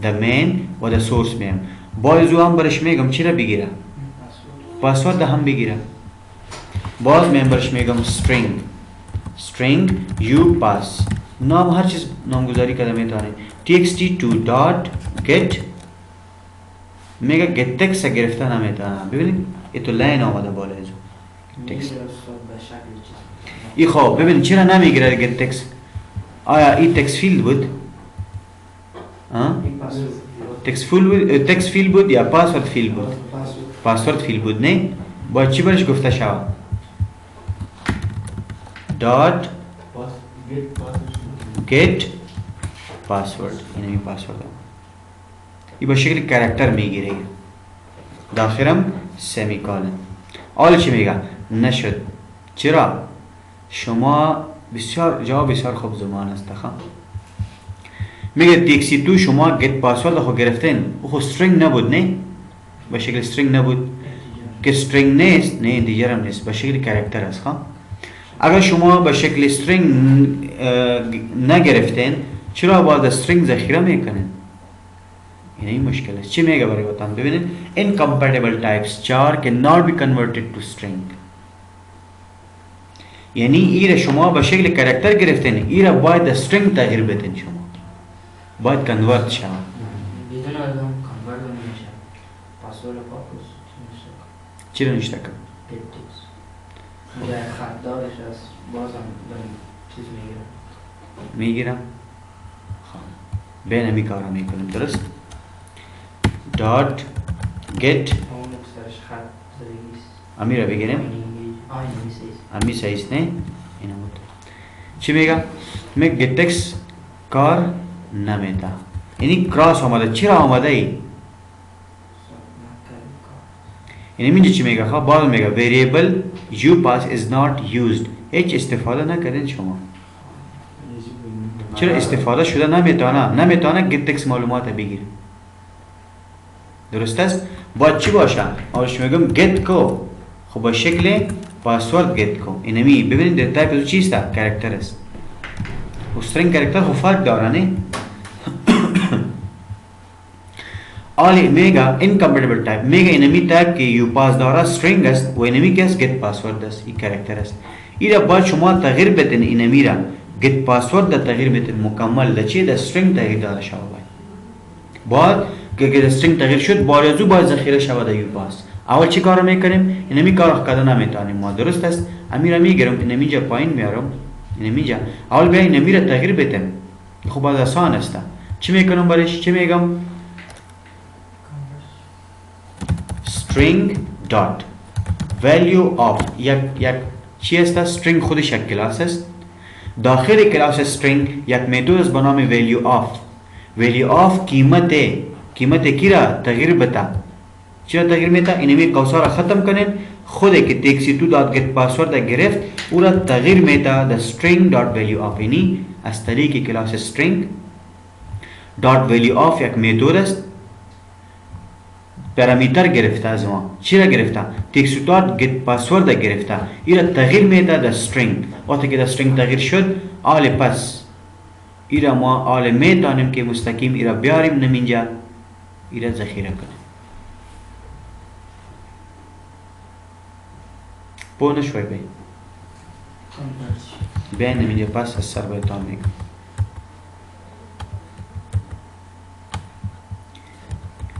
در مین و در سورس میم. باز هم برش میگم چی را بگیره؟ پاسورد هم بگیره. باز میم برش میگم string you pass. نام هر چیز نامگذاری کرده میتونه. txt2 dot get میگه get text گرفتن نمیتونه. ببینید این تو لاین آمده بالا اینجا text. ای خب ببین چرا نمیگیره get text؟ آیا این text field بود؟ text field بود یا password field بود؟ password field بود نه؟ باید چی برش گفته شود؟ dot get password. اینمی پاسورد این با شکل کاراکتر میگیره داخلم سمیکالن. حالا چی میگه؟ نشد. چرا؟ شما بسیار جواب بسیار خوب زمان است خب. میگه txt2 شما get پاسورد خو گرفتین خو string نبود نه؟ با شکل string نبود که string نیست نه اینتیجر هم نیست با شکل کاراکتر است خب. اگر شما به شکل string نگرفتین چرا باید string ذخیره میکنین؟ این مشکل است. چی میگه برای وطن؟ ببینید incompatible types char cannot be converted to string. یعنی ایره شما به شکل کاراکتر گرفتین ایره باید string تغییر بدین شما باید کنورت شود. بدون از اون کنورت نمیشه. پاسورد پاپوس چی رو نشته کن؟ میگه خط دارش از بازم چیز میگیرم بین همی کارا میکنم درست؟ dot get امی را بگیریم امی سایست نه؟ اینه بود. چی میگم؟ میگه get text کار نمیده. اینی کراس آمده. چرا آمده ای؟ اینه میگه چی میگه؟ خواه باز میگه variable upass is not used. هیچ استفاده نکردین شما. چرا استفاده شده نمیتونه get text معلومات بگیره. درست است؟ باید چی باشه؟ آرش میگم get کو خب با شکل پاسورد get کو. اینمی ببینید در تایپ چیست؟ کاراکتر است. و string کاراکتر خب فرق داره نه؟ آلی میگه incompatible type میگه اینمی تایپ که یو پاس داره string است و اینمی که است get پاسورد است این کاراکتر است. ایره باید شما تغییر بدین اینمی را get پاسورد دا تغییر بدین مکمل دا چیه دا string تغییر داره شود باید که string تغییر شد بارزو باید ذخیره شود دا یو پاس. اول چی کار میکنیم؟ اینمی کار کده نمیتونیم ما درست است. امیره میگیرم اینمی جا پایین میارم اینمی جا اول بیا اینمی را تغییر بدیم خب باید آسان است. چی میکنم برش؟ چی میگم؟ string dot value of یک چی است؟ string خودش یک کلاس است. داخل کلاس string یک میتود است به نام value of قیمت کی را تغییر بده. چرا تغییر میده؟ اینمی قوسا را ختم کنین خود که txt2 dot get password گرفت او را تغییر میده the string dot value of. اینی از طریق کلاس string dot value of یک میتود است پرامیتر گرفته از ما. چی را گرفته؟ txt2 dot get password گرفته ای را تغییر میده the string. وقتی که the string تغییر شد آل پس ای را ما آل میتونیم که مستقیم ای را بیاریم نمینجا ای را ذخیره کنیم. پو نشوی بین نمینجا پس از سر بایتان میگم.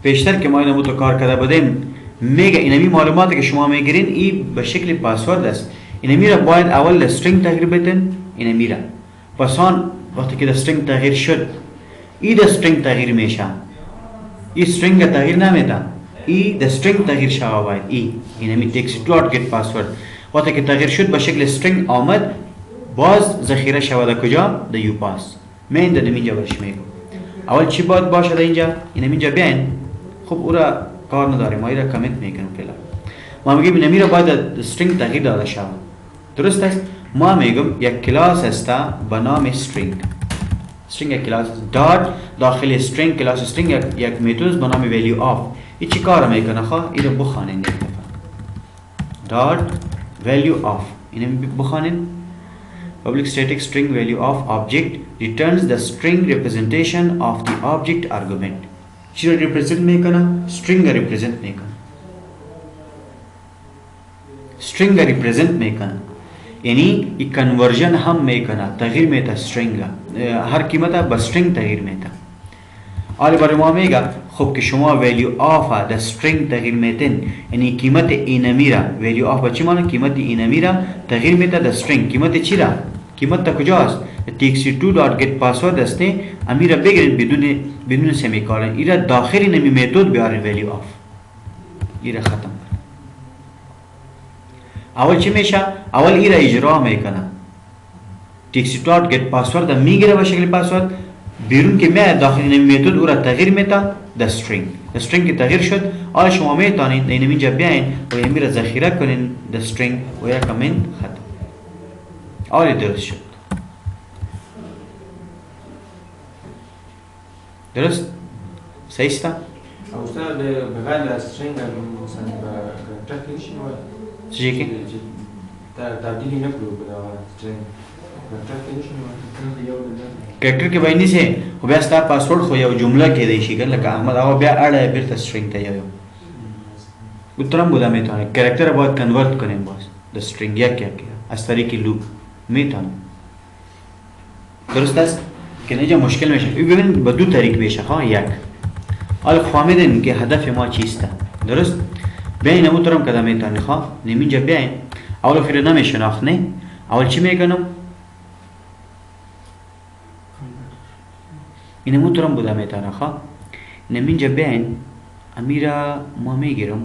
پیشتر که ما اینو تو کار کرده بودیم میگه اینمی معلوماتی که شما میگیرین این به شکل پاسورد است. اینمی را باید اول string تغییر بدین اینمی را پس آن وقتی که string تغییر شد این string تغییر میشه این string تغییر نمیده این string تغییر شده باید اینمی txt2 dot get password وقتی که تغییر شد به شکل string آمد باز ذخیره شده کجا؟ در یو پاس. من این در اینجا برش میگم اول چی باید باشه در اینجا؟ اینجا بیاین خب او را کار نداریم ما ای را کمیت میکنم فعلا. ما میگیم اینمی را باید string تغییر داده شود درست است. ما میگم یک کلاس است به نام string یک کلاس است دات داخل string کلاس string یک میتود به نام value of. این چی کار میکنه خواه؟ این را بخوانین یک دفعه dot value of اینمی بخوانین public static string value of object returns the string representation of the object argument. چی را represent میکنه؟ string را represent میکنه string را represent میکنه یعنی این conversion هم میکنه تغییر میده string را هر قیمت با string تغییر میده حالا برای ما میگه خب که شما ولیو آف د استرینگ تغییر میتین، یعنی قیمت اینمی را ولیو آف چی معنی؟ قیمت اینمی را تغییر میده د استرینگ. قیمت چی را؟ قیمت تا کجاست؟ txt2.getPassword است نه، امی را بگیرین بدون سمیکالن، این را داخل اینمی میتود بیارین ولیو آف، این را ختم کنین. اول چی میشه؟ اول این را اجرا میکنه، txt2.getPassword میگیره به شکل پاسورد، بیرون که میاد داخل اینمی میتود او را تغییر میده د استرینگ که تغییر شد. حالا شما میتونین اینجا بیاین و اینمی را ذخیره کنین د استرینگ و یا کامنت ختم. حالا درست شد. درست؟ صحیح است؟ استاد بغیر استرینگ مثلا کارکتر کیش میاد؟ چی که؟ تبدیلی نکرو به استرینگ. کارکتر کیش میاد؟ کریکټر کې باندې سه خو بیا ستا پاسورډ خو یو جمله کې دی شي ګل لکه احمد هغه بیا اړه بیرته استرینگ ته یو उत्तरम बुदा میتونه کاراکتر باید کنورت کنیم باز د استرینگ یا کیا از طریق لوپ میتونه. درست است که اینجا مشکل میشه. ببین به دو طریق میشه ها. یک حالا فهمیدین که هدف ما چیسته. درست بیاین محترم کدا میتونه ها نمیجا بیاین اول فیر نمیشناخت نه اول چی میگنم این محترم بوده میتونه ها نمیجا بیاین امیرا ما میگیرم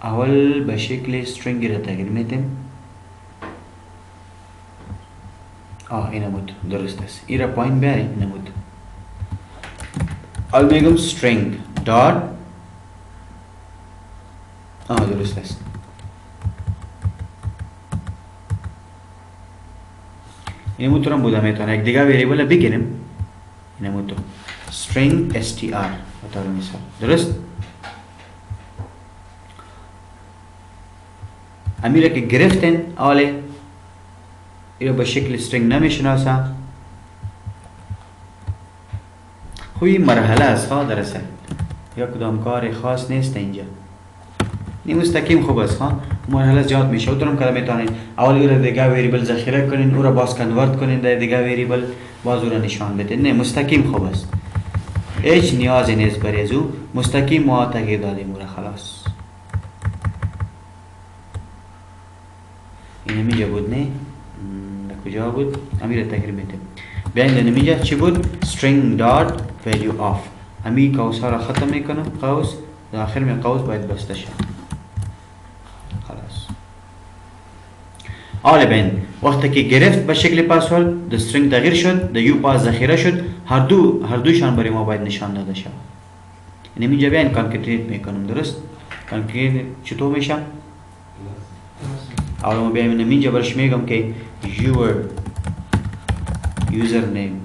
اول به شکل استرینگ را تغییر میدیم. این بود درست است. این را پایین بیاریم نمود. اول میگم string dot درست است. این مطورم بوده میتونه یک دیگه ویریبل بگیریم. این مطور string str بطور مثال. درست؟ امیره که گرفتن آله اینو به شکل استرینگ نمیشناسه. خوی مرحله است ها در اصل یا کدام کار خاص نیست اینجا این مستقیم خوب است ها. مرحله زیاد میشه. اترم کده میتونین اول او را دیگه ویریبل ذخیره کنین او را باز کنورت کنین در دیگه ویریبل باز او را نشان بدین. نه مستقیم خوب است. هیچ نیازی نیست برای زو مستقیم ما تغییر دادیم او را خلاص. این نمیجا بود نه کجا بود؟ امی را تغییر میدیم. بیاین نمیجا چی بود؟ string dot value of. امی قوس ها را ختم میکنم. قوس در آخر می قوس باید بسته شد. خلاص. حالا بین وقتی که گرفت به شکل پاسورد د string تغییر شد د یو پاس ذخیره شد هر دوشان برای ما باید نشان داده شد. نمیجا بیاین کانکتینیت میکنم. درست؟ کانکتینیت چطور میشه؟ اول ما بیایم نمیجا برش میگم که your username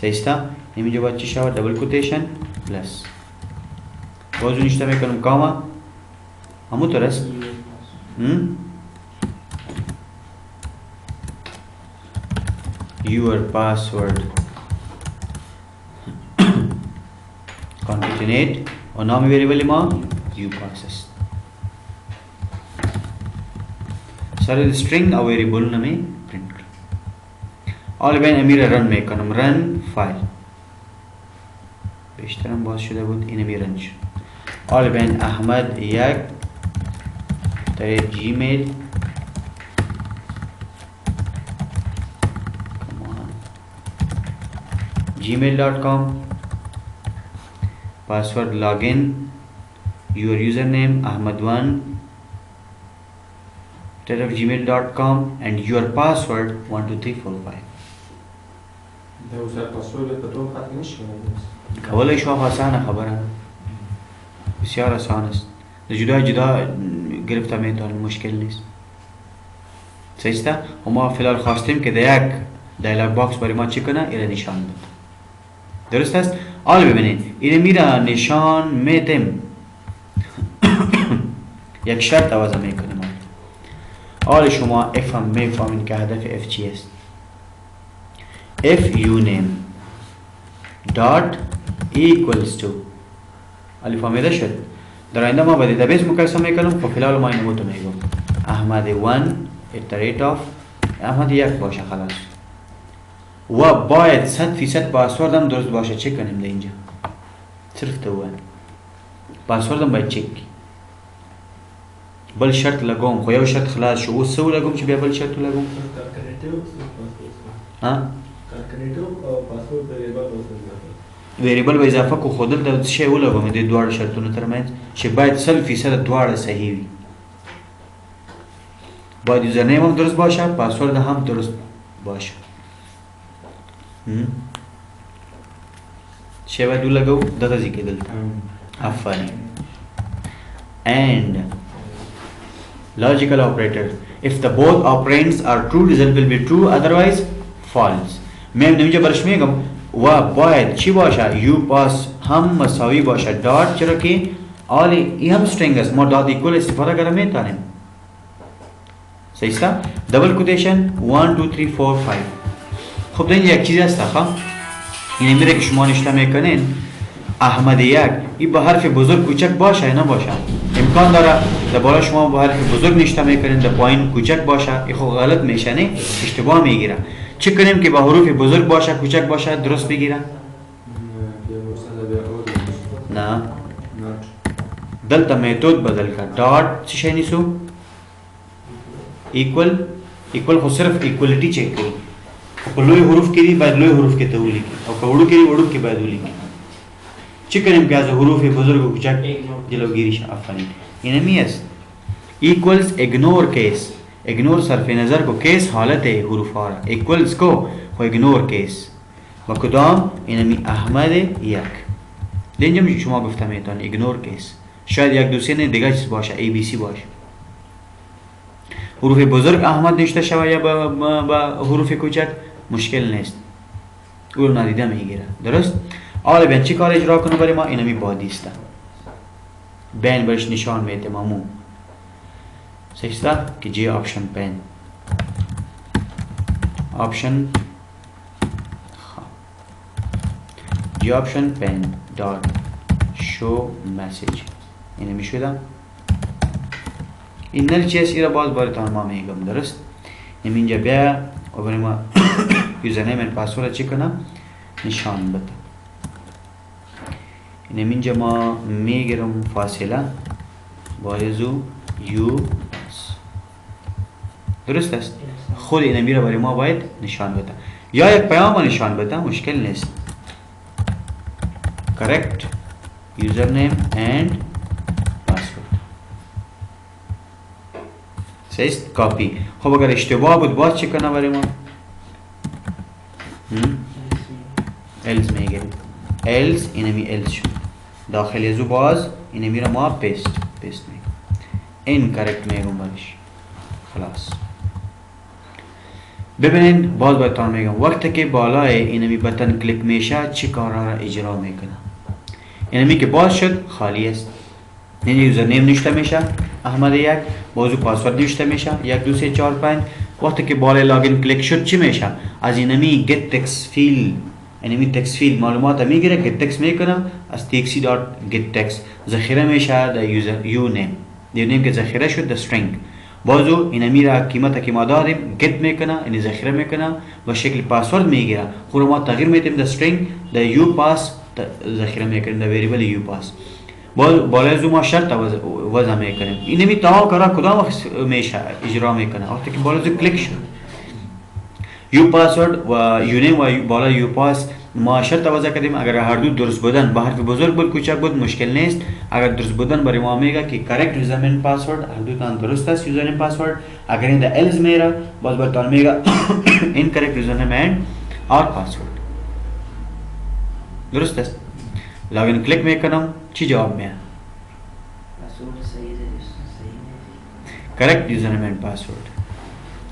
سیستا نمیجا باید چی شود؟ دبل کوتیشن پلس بازو نشته میکنم کاما همون طور است. your password concatenate و نام ویریبل ما upass است. سر string او ویریبل نمی پرینت کرد. حالا بین امیر رن میکنم. رن فایل بیشترم باز شده بود این امیر رن شد. حالا بین احمد یک در جیمیل gmail.com password login your username ahmad1 gmail.com and your password 12345 ده وزار پاسورد کدوم خط نمیشه کولای شو آسانه خبره بسیار آسان است. جدا گرفته میتونه مشکل نیست. صحیح است. و ما فعلا خواستیم که در یک دایلوگ باکس برای ما چی کنه ایره نشان بده. درست است. حالا ببینید اینه میره نشان میدیم. یک شرط عوض میکنیم. حالا شما اف هم میفهمین که هدف اف چی است. if uname dot equals to حالا فهمیده شد. در آینده ما با دیتابیس مقایسه میکنم. خب فعلا ما اینو تو میگم احمد 1 at the rate of احمد یک باشه خلاص و باید 100% پاسورد هم درست باشه. چک کنیم ده اینجا صرف تو پاسورد هم باید چک. بل شرط لگوم خو یو شرط خلاص شو اوس سو لگوم چې بیا بل شرط لگوم ها ویریبل به اضافه کو خودل د شی ولګوم د دوه شرطونو ترمنځ چې باید 100% دواړه صحیح وي. باید یوزر نیم هم درست باشه پاسورد هم درست باشه. شی باید ولګو دغه ځکه دلته افانی and logical operator if the both operands are true result will be true otherwise false. मैं नमीजा برشمیگم و باید چی باشه یو پاس هم مساوی باشه دات چرا که آلی ای هم string است ما دات ایکول استفاده کرده میتونیم. صحیح است دبل کوتیشن 1 2 3 4 5. خب این یک چیز است ها این میره که شما نشته میکنین احمد یک این با حرف بزرگ کوچک باشه یا نباشه. امکان داره در بالا شما با حرف بزرگ نشته میکنین در پایین کوچک باشه این خب غلط میشه نه اشتباه میگیره. چه کنیم که با حروف بزرگ باشه کوچک باشه درست بگیره؟ نه دلتا میتود بدل کرد دات چی شای نیسو؟ ایکول خود صرف ایکولیتی چک کری او لوی حروف کری باید لوی حروف که تولی کی او که وڑو کری وڑو که باید ولی کی. چه کنیم که از حروف بزرگ و کوچک جلوگیریش آفرین اینمی است. ایکولز اگنور کیس اگنور صرف نظر کو کیس حالت حروف ها را ایکولز کو خو اگنور کیس و کدام اینمی احمد یک دینجا شما گفتم ایتان اگنور کیس شاید یک دو سه نه دیگه چیز باشه ای بی سی باشه. حروف بزرگ احمد نشته شوه یا با حروف کوچک مشکل نیست اول ندیده میگیره درست. حالا بیان چی کار اجرا کنه برای ما اینمی بادی است بین برش نشان میده مامو سیستا که جی آپشن پین آپشن جی آپشن پین دات شو مسیج اینه میشودم این نل چیز ایرا باز بارتان ما میگم درست. اینجا بیا و برای ما یوزرنیم این پاسورد چی کنم نشان بده. اینجا ما میگیرم فاصله بایزو یو درست است. خود این میره برای ما باید نشان بده یا یک پیام نشان بده مشکل نیست. correct username and password صحیح کاپی. خب اگر اشتباه بود باز چی کنه برای ما else میگیریم else اینمی else شد داخل ازو باز اینه میره ما پیست میگیم incorrect میگم برش خلاص. ببینید باز بهتون میگم وقتی که بالای اینمی بتن کلیک میشه چی کارا را اجرا میکنه. اینمی که باز شد خالی است یعنی یوزر نیم نشته میشه احمد یک بازو پاسورد نشته میشه 1 2 3 4 5. وقتی که بالای لاگین کلیک شد چی میشه از اینمی get text field اینمی تکست فیلد معلومات میگیره get text میکنه از txt.get text ذخیره میشه در یوزر یو نیم که ذخیره شد در string بازو اینمی را قیمت که ما داریم get میکنه اینی ذخیره میکنه و شکل پاسورد میگیره خود ما تغییر میدیم در string در یو پاس ذخیره میکنیم در ویریبل یو پاس بالای زو ما شرط وضع میکنیم اینمی تا کرا کدام وقت میشه اجرا میکنه وقتی که بالای زو کلیک شد یو پاسورد و یونیم و بالا یو پاس ما شرط وضع کردیم اگر هر دو درست بودن با حرف بزرگ بود کوچک بود مشکل نیست. اگر درست بودن برای ما میگه که correct username password هر دو تان درست است username password. اگر این else میره باز براتون میگه incorrect username and or password درست است. لاگین کلیک میکنم چی جواب میاد correct username and password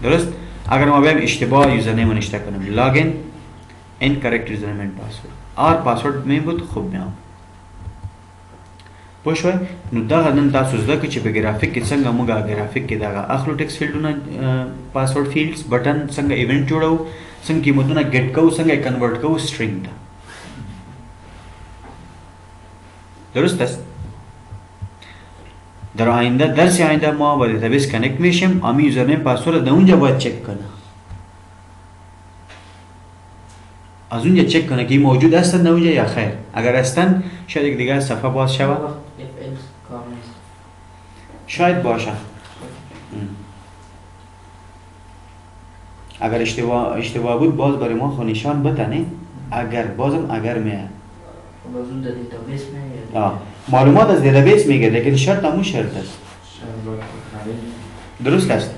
درست. اگر ما بیم اشتباه یوزرنیم نشته کنم لاگین incorrect username and password اور پاسورد می بود خوب میام پوښوي نو دا غنن تاسو زده کې چې په ګرافیک کې څنګه موږ ګرافیک کې دا اخلو ټیکس فیلډونه پاسورد فیلډز بٹن څنګه ایونت جوړو څنګه قیمتونه ګټ کوو څنګه کنورټ کوو سټرینګ ته درست است. در آینده درس آینده ما با دیتابیس کانکت میشیم امی یوزرنیم پاسورد در اونجا باید چک کنه از اونجا چک کنه که این موجود هستن اونجا یا خیر. اگر هستن شاید یک دیگه صفحه باز شود، اف ال کار نیست. شاید باشه. اگر اشتباه بود باز برای ما خود نشان بتنه. اگر بازم اگر میاد باز اون در دیتابیس میاد. معلومات از دیتابیس میگه، لیکن شرط همون شرط است. درست است.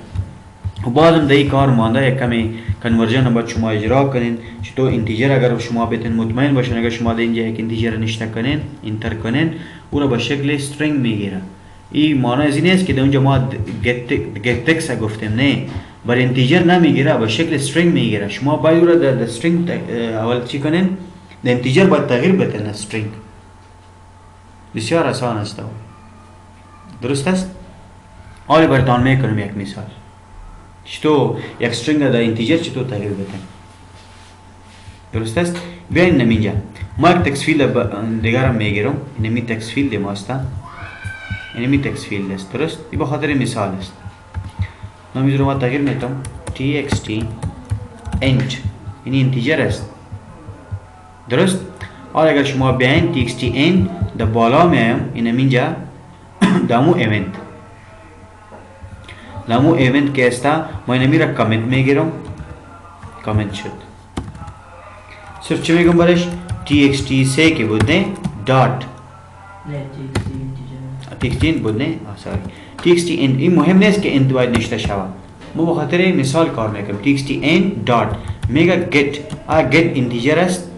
و بازم در این کار مانده یک کمی کنورژن باید شما اجرا کنین. چطور اینتیجر اگر شما بتین مطمئن باشین اگر شما در اینجا یک اینتیجر نشته کنین، انتر کنین، او را به شکل استرینگ میگیره. این معنی از این است که در اونجا ما get text گفتیم، نه بر اینتیجر نمیگیره، به شکل استرینگ میگیره. شما باید او را در استرینگ اول چی کنین؟ در اینتیجر باید تغییر بدین استرینگ. بسیار آسان است. درست است؟ حالا براتون میکنم یک مثال. چطور یک استرینگ در اینتیجر چطور تغییر بدین. درست است؟ بیاین نمینجا ما یک تکست فیلد دیگر هم میگیرم. اینمی تکست فیلد ما است. اینمی تکست فیلد است. درست؟ این به خاطر مثال است. نمیذارم ما تغییر میتم txt int. این اینتیجر است. درست؟ حالا اگر شما بیاین txt int در بالا میایم، اینمینجا دامو ایونت. دامو ایونت که است ما اینمی را کامنت میگیرم. کامنت شد. صرف چه میگم برش؟ txt سه که بود نه دات نه txt txt بود نه سوری txt end. این مهم نیست که end باید نشته شود. ما به خاطر مثال کار میکنم. txt end dot میگه get. get integer است؟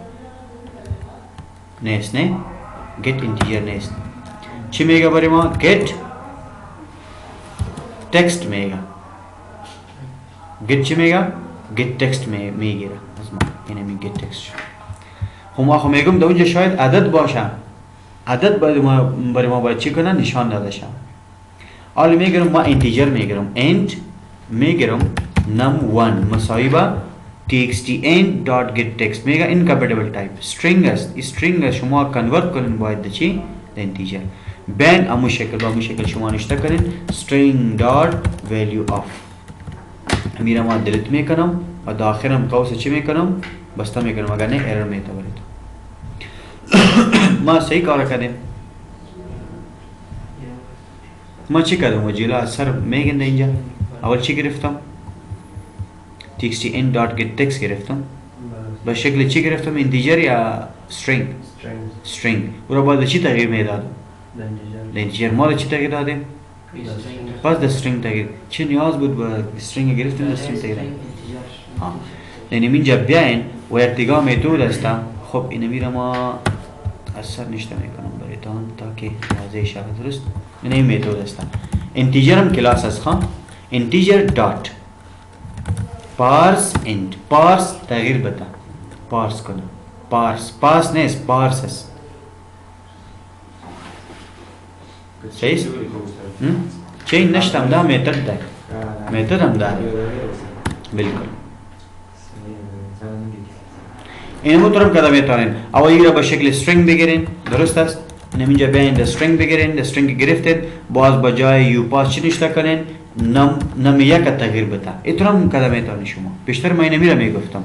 نیست نه get integer نیست. چی میگه برای ما؟ get text میگه. get چی میگه؟ get text میگیره از ما. اینه می get text. خب میگم در اونجا شاید عدد باشه. عدد برای ما باید چی کنن؟ نشان داده شد. حالا میگیرم ما اینتیجر میگیرم int میگیرم num1 مساوی با txt int dot get text میگه incompatible type string است. string است شما کنورت کنین باید ده چی؟ ده اینتیجر. بین امو شکل شما نشته کنین string dot value of. میرم ما دلیت میکنم و داخلم قوس چی میکنم؟ بسته میکنم. اگر نه ایرر میده برید. ما صحیح کار کردیم. ما چی کردم؟ وجیله از سر میگنده اینجا. اول چی گرفتم؟ txt int dot get text گرفتم. به شکل چی گرفتم؟ اینتیجر یا string؟ string. او را باید چی تغییر میدادم؟ اینتیجر. ما چی تغییر دادیم؟ پس در string تغییر. چه نیاز بود با string گرفتیم در string تغییر؟ یعنی اینجا بیاین و یک دیگه میتود است. خب اینمی را ما اثر نشته میکنم برایتان تا که واضح شود. درست؟ این میتود است. اینتیجر هم کلاس است. اینتیجر دات پارس int. پارس تغییر بده. پارس کنه. پارس نیست پارس است. صحیح؟ چه نشتم دا میتود ده. میتود هم داره. بالکل. اینمو طرف کده میتونین. اولی را به شکل string بگیرین. درست است؟ اینجا بیاین در string بگیرین. در string گرفتید باز بجای یو پاس چی نشته کنین؟ نم یک تغییر بده. ایترام کده میتونین شما. بیشتر ما اینمی را میگفتم.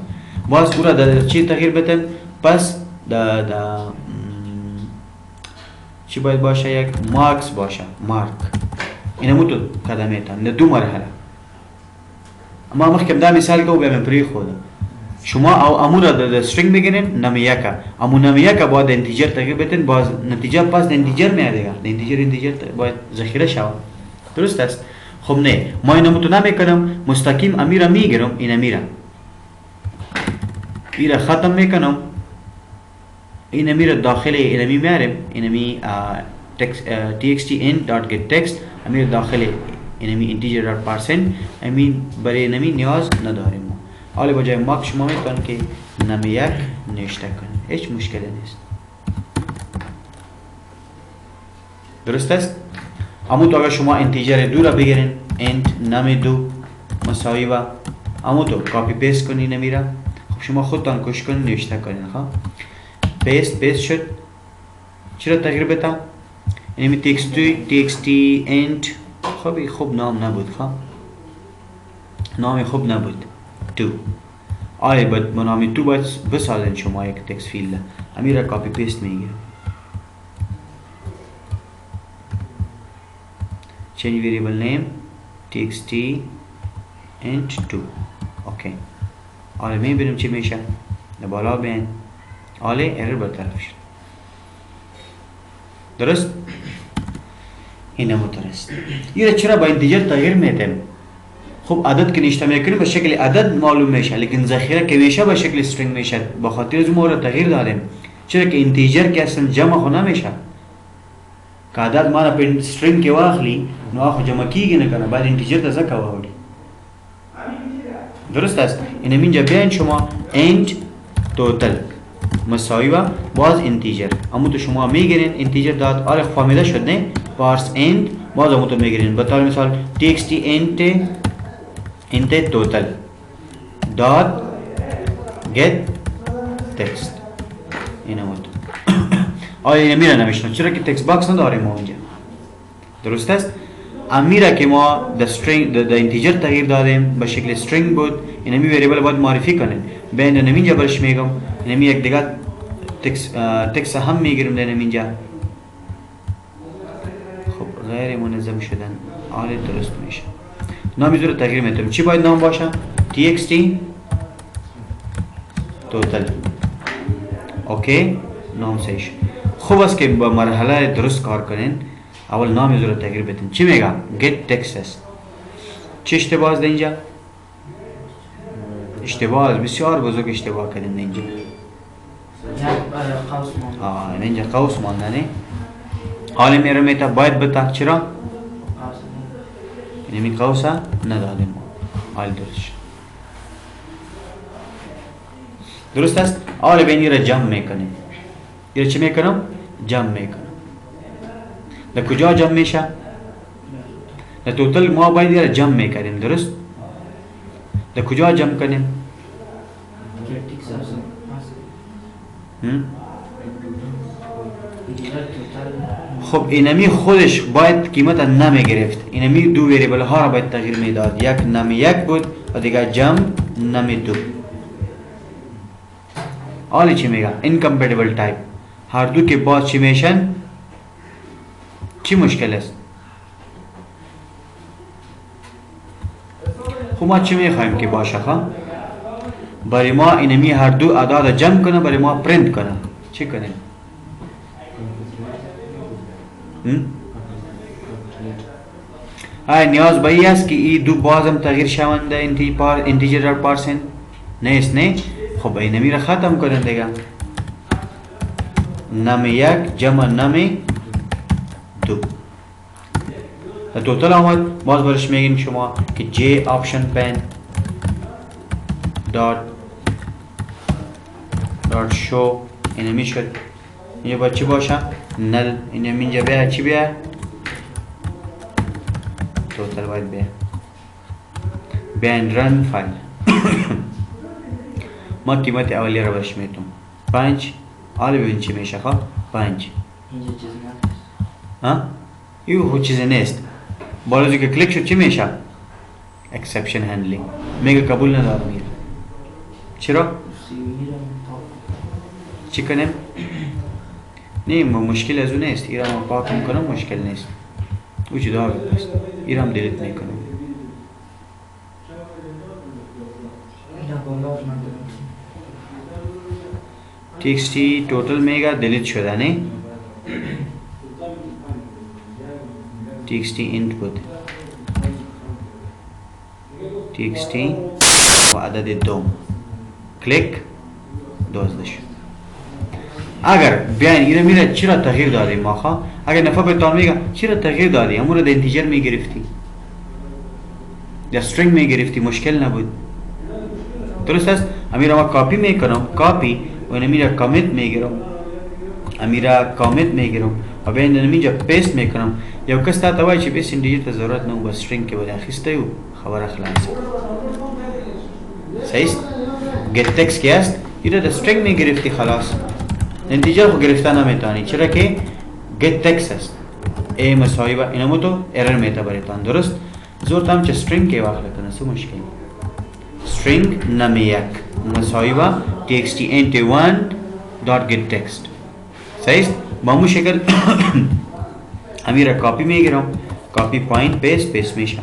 باز او را در چی تغییر بدن؟ پس در چی باید باشه؟ یک مارکس باشه. مارک. اینمو تو کده میتونین. در دو مرحله. اما مخکم دا مثال که او بیام پری خوده. شما امو را در string بگیرین نمیکه. امو نمیکه باید اینتیجر تغییر بدین. باز نتیجه پس اینتیجر میادیگه. اینتیجر باید ذخیره شود. درست است؟ خب نه ما اینمو تو نمیکنم. مستقیم امیرا میگیرم. این امیرا ایرا ختم میکنم. این امیرا داخل اینمی میارم. اینمی txt int dot get text امیر داخل اینمی integer dot parse امین برای اینمی نیاز نداریم. حالا بجای ماک شما میتونید که نم یک نشته کنید. هیچ مشکلی نیست. درست است؟ اما تو اگر شما اینتیجر دو را بگیرین int نم دو مساوی با اما تو کاپی پیست کنین نمیره. خب شما خودتان کش کنین نوشته کنین. خب پیست شد. چرا تغییر بده؟ اینمی txt int خوب نام نبود. خب نام خوب نبود. 2 آره به نام تو باید بسازین شما یک تکست فیلد همین را کاپی پیست میگیره change variable name txt int2 اوکی آره میبینیم چی میشه بالا بین آله ارر برطرف شد درست این مترست یه چرا با اینتیجر تغییر میدیم خب عدد که نشته میکنیم به شکل عدد معلوم میشه لیکن ذخیره که میشه به شکل استرینگ میشه با خاطر از ما رو تغییر دادیم چرا که اینتیجر که اصلا جمع خو نمیشه که عدد ما را به استرینگ که واخلی نو آخو جمع کیگی نکنه بعد اینتیجر تا زکا واخلی درست است این همینجا بیاین شما end total مساوی باز اینتیجر اما تو شما میگیرین اینتیجر داد آره فهمیده شد نه پارس end باز همون تو میگیرین به طور مثال txt int total dot get text این همون تو آیا میره نمیشنه چرا که تکست باکس نداریم ما اونجا درست است امیره که ما د اینتیجر تغییر دادیم به شکل string بود این همی وریبل باید معرفی کنیم بین نمینجا برش میگم این همی یک دیگه تکست هم میگیریم در نمینجا خب غیر منظم شدن آلی درست میشه نامی زور تغییر میتونیم چی باید نام باشه txt total اوکی نام سیش خوب است که با مرحله درست کار کنین اول نام زور تغییر بدین چی میگه get text است چه اشتباه است اینجا اشتباه است بسیار بزرگ اشتباه کردین اینجا قوس مانده اینجا قوس مانده نه حالا میره میتا باید بتا چرا یعنی می قوسه ندادیم حال درست است حالا بین را جمع میکنیم یه چی میکنم جمع میکنم در کجا جمع میشه در توتال ما باید یه جمع میکنیم درست در کجا جمع کنیم خب اینمی خودش باید قیمت نمیگرفت اینمی دو وریبل ها را باید تغییر میداد یک نمی یک بود و دیگه جمع نمی دو حالی چی میگه incompatible type هر دو که باز چی میشن چی مشکل است خب ما چی میخوایم که باشه خواه برای ما اینمی هر دو اعداد جمع کنه برای ما پرینت کنه چی کنیم نیاز به این است که این دو بازم تغییر شوند اینتیجر در پارسن نیست نه خب اینمی را ختم کنن دیگه نمی یک جمع نمی دو توتال آمد باز برش میگین شما که j option pen dot show اینمی شد اینجا باید چی باشه نل اینمی اینجا بیا چی بیا توتال باید بیا بیاین رن فایل ما قیمت اولی را برش میتونم 5 حالا ببین چی میشه خواه 5 اینجا چیز نیست ها یو چیز نیست بالا که کلیک شد چی میشه exception handling میگه قبول ندارم میره چرا چی کنیم نه مشکل از اون نیست ایرام پاک میکنم مشکل نیست او چی داره بست ایرام دیلیت میکنم txt total میگه دیلیت شده نه txt int بود txt و عدد دوم کلیک دوزدش اگر بیاین اینو میره چرا تغییر دادیم ما خواه اگر نفع بهتان میگه چرا تغییر دادی امور در انتیجر میگرفتی در استرینگ میگرفتی مشکل نبود درست است امیره ما کاپی میکنم کاپی و اینو میره کامیت میگیرم امیره کامیت میگیرم و بیاین اینجا پیست میکنم یو کس تا توای چی بیس انتیجر تا ضرورت نمو با استرینگ که بوده خسته و خبر خلاص صحیح است get text که است ایره در استرینگ میگرفتی خلاص انتیجر خو گرفتن نمیتونی چرا که get text است ای مساوی با اینمو تو ارر میتا بریتان درست زورتم چه string که واخله کنه سو مشکل string نمی یک مساوی با txt int1 dot get text. صحیح است؟ با همون شکل همین را کاپی میگیرم، کاپی پایین پیست میشه،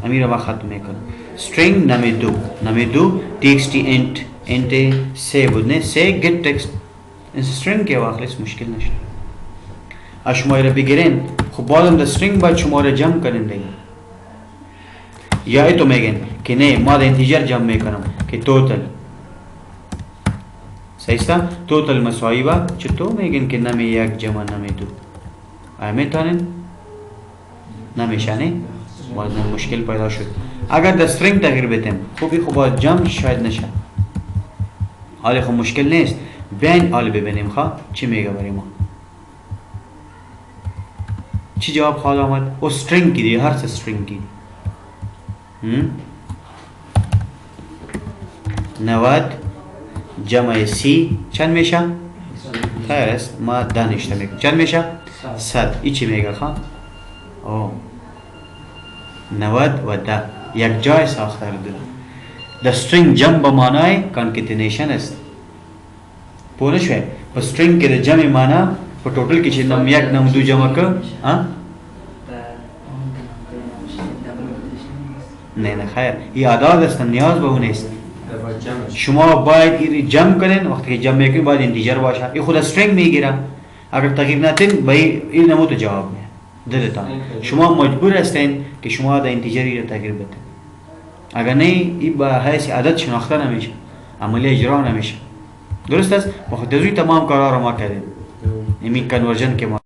همین را با ختم میکنم. string نمی دو txt int 3 بود نه 3 get text. این string که واخلص مشکل نشد. شما را بگیرین خب بعدم در string باید شما را جمع کنین دیگه، یا ای تو میگن که نه ما در انتیجر جمع میکنم که توتل. صحیح است؟ توتل مساوی با چطور میگن که نمی یک جمع نمی دو؟ آیا میتونین؟ نمیشه نه؟ باز مشکل پیدا شد. اگر در string تغییر بدیم خوبی خب باید جمع شاید نشه، حالی خب مشکل نیست. بیاین حالی ببینیم خواه چی میگه برای ما، چی جواب خواهد آمد. او string کی دی، هر سه string کی 90 جمع سی چند میشه؟ خیر است ما دانشته میکنم چند میشه؟ 100. ای چی میگه خواه؟ 90 و 10 یک جای ساخته رو دارم. در string جمع به معنای concatenation است. پونه شوی په string کې د جمع معنا په ټوټل کې چې نم یک نم دو جمع ک نه خیر این اعداد هستن، نیاز به اون نیست. شما باید این جمع کنین، وقتی که جمع میکنین باید انتیجر باشه. این خود string میگیره، اگر تغییر ندین به این نمود جواب میاد دلتان. شما مجبور هستین که شما در انتیجری را تغییر بدین، اگر نه این به حیث عدد شناخته نمیشه، عملی اجرا نمیشه. درست است؟ وقتی تمام کارا رو ما کردیم، این کنورژن که ما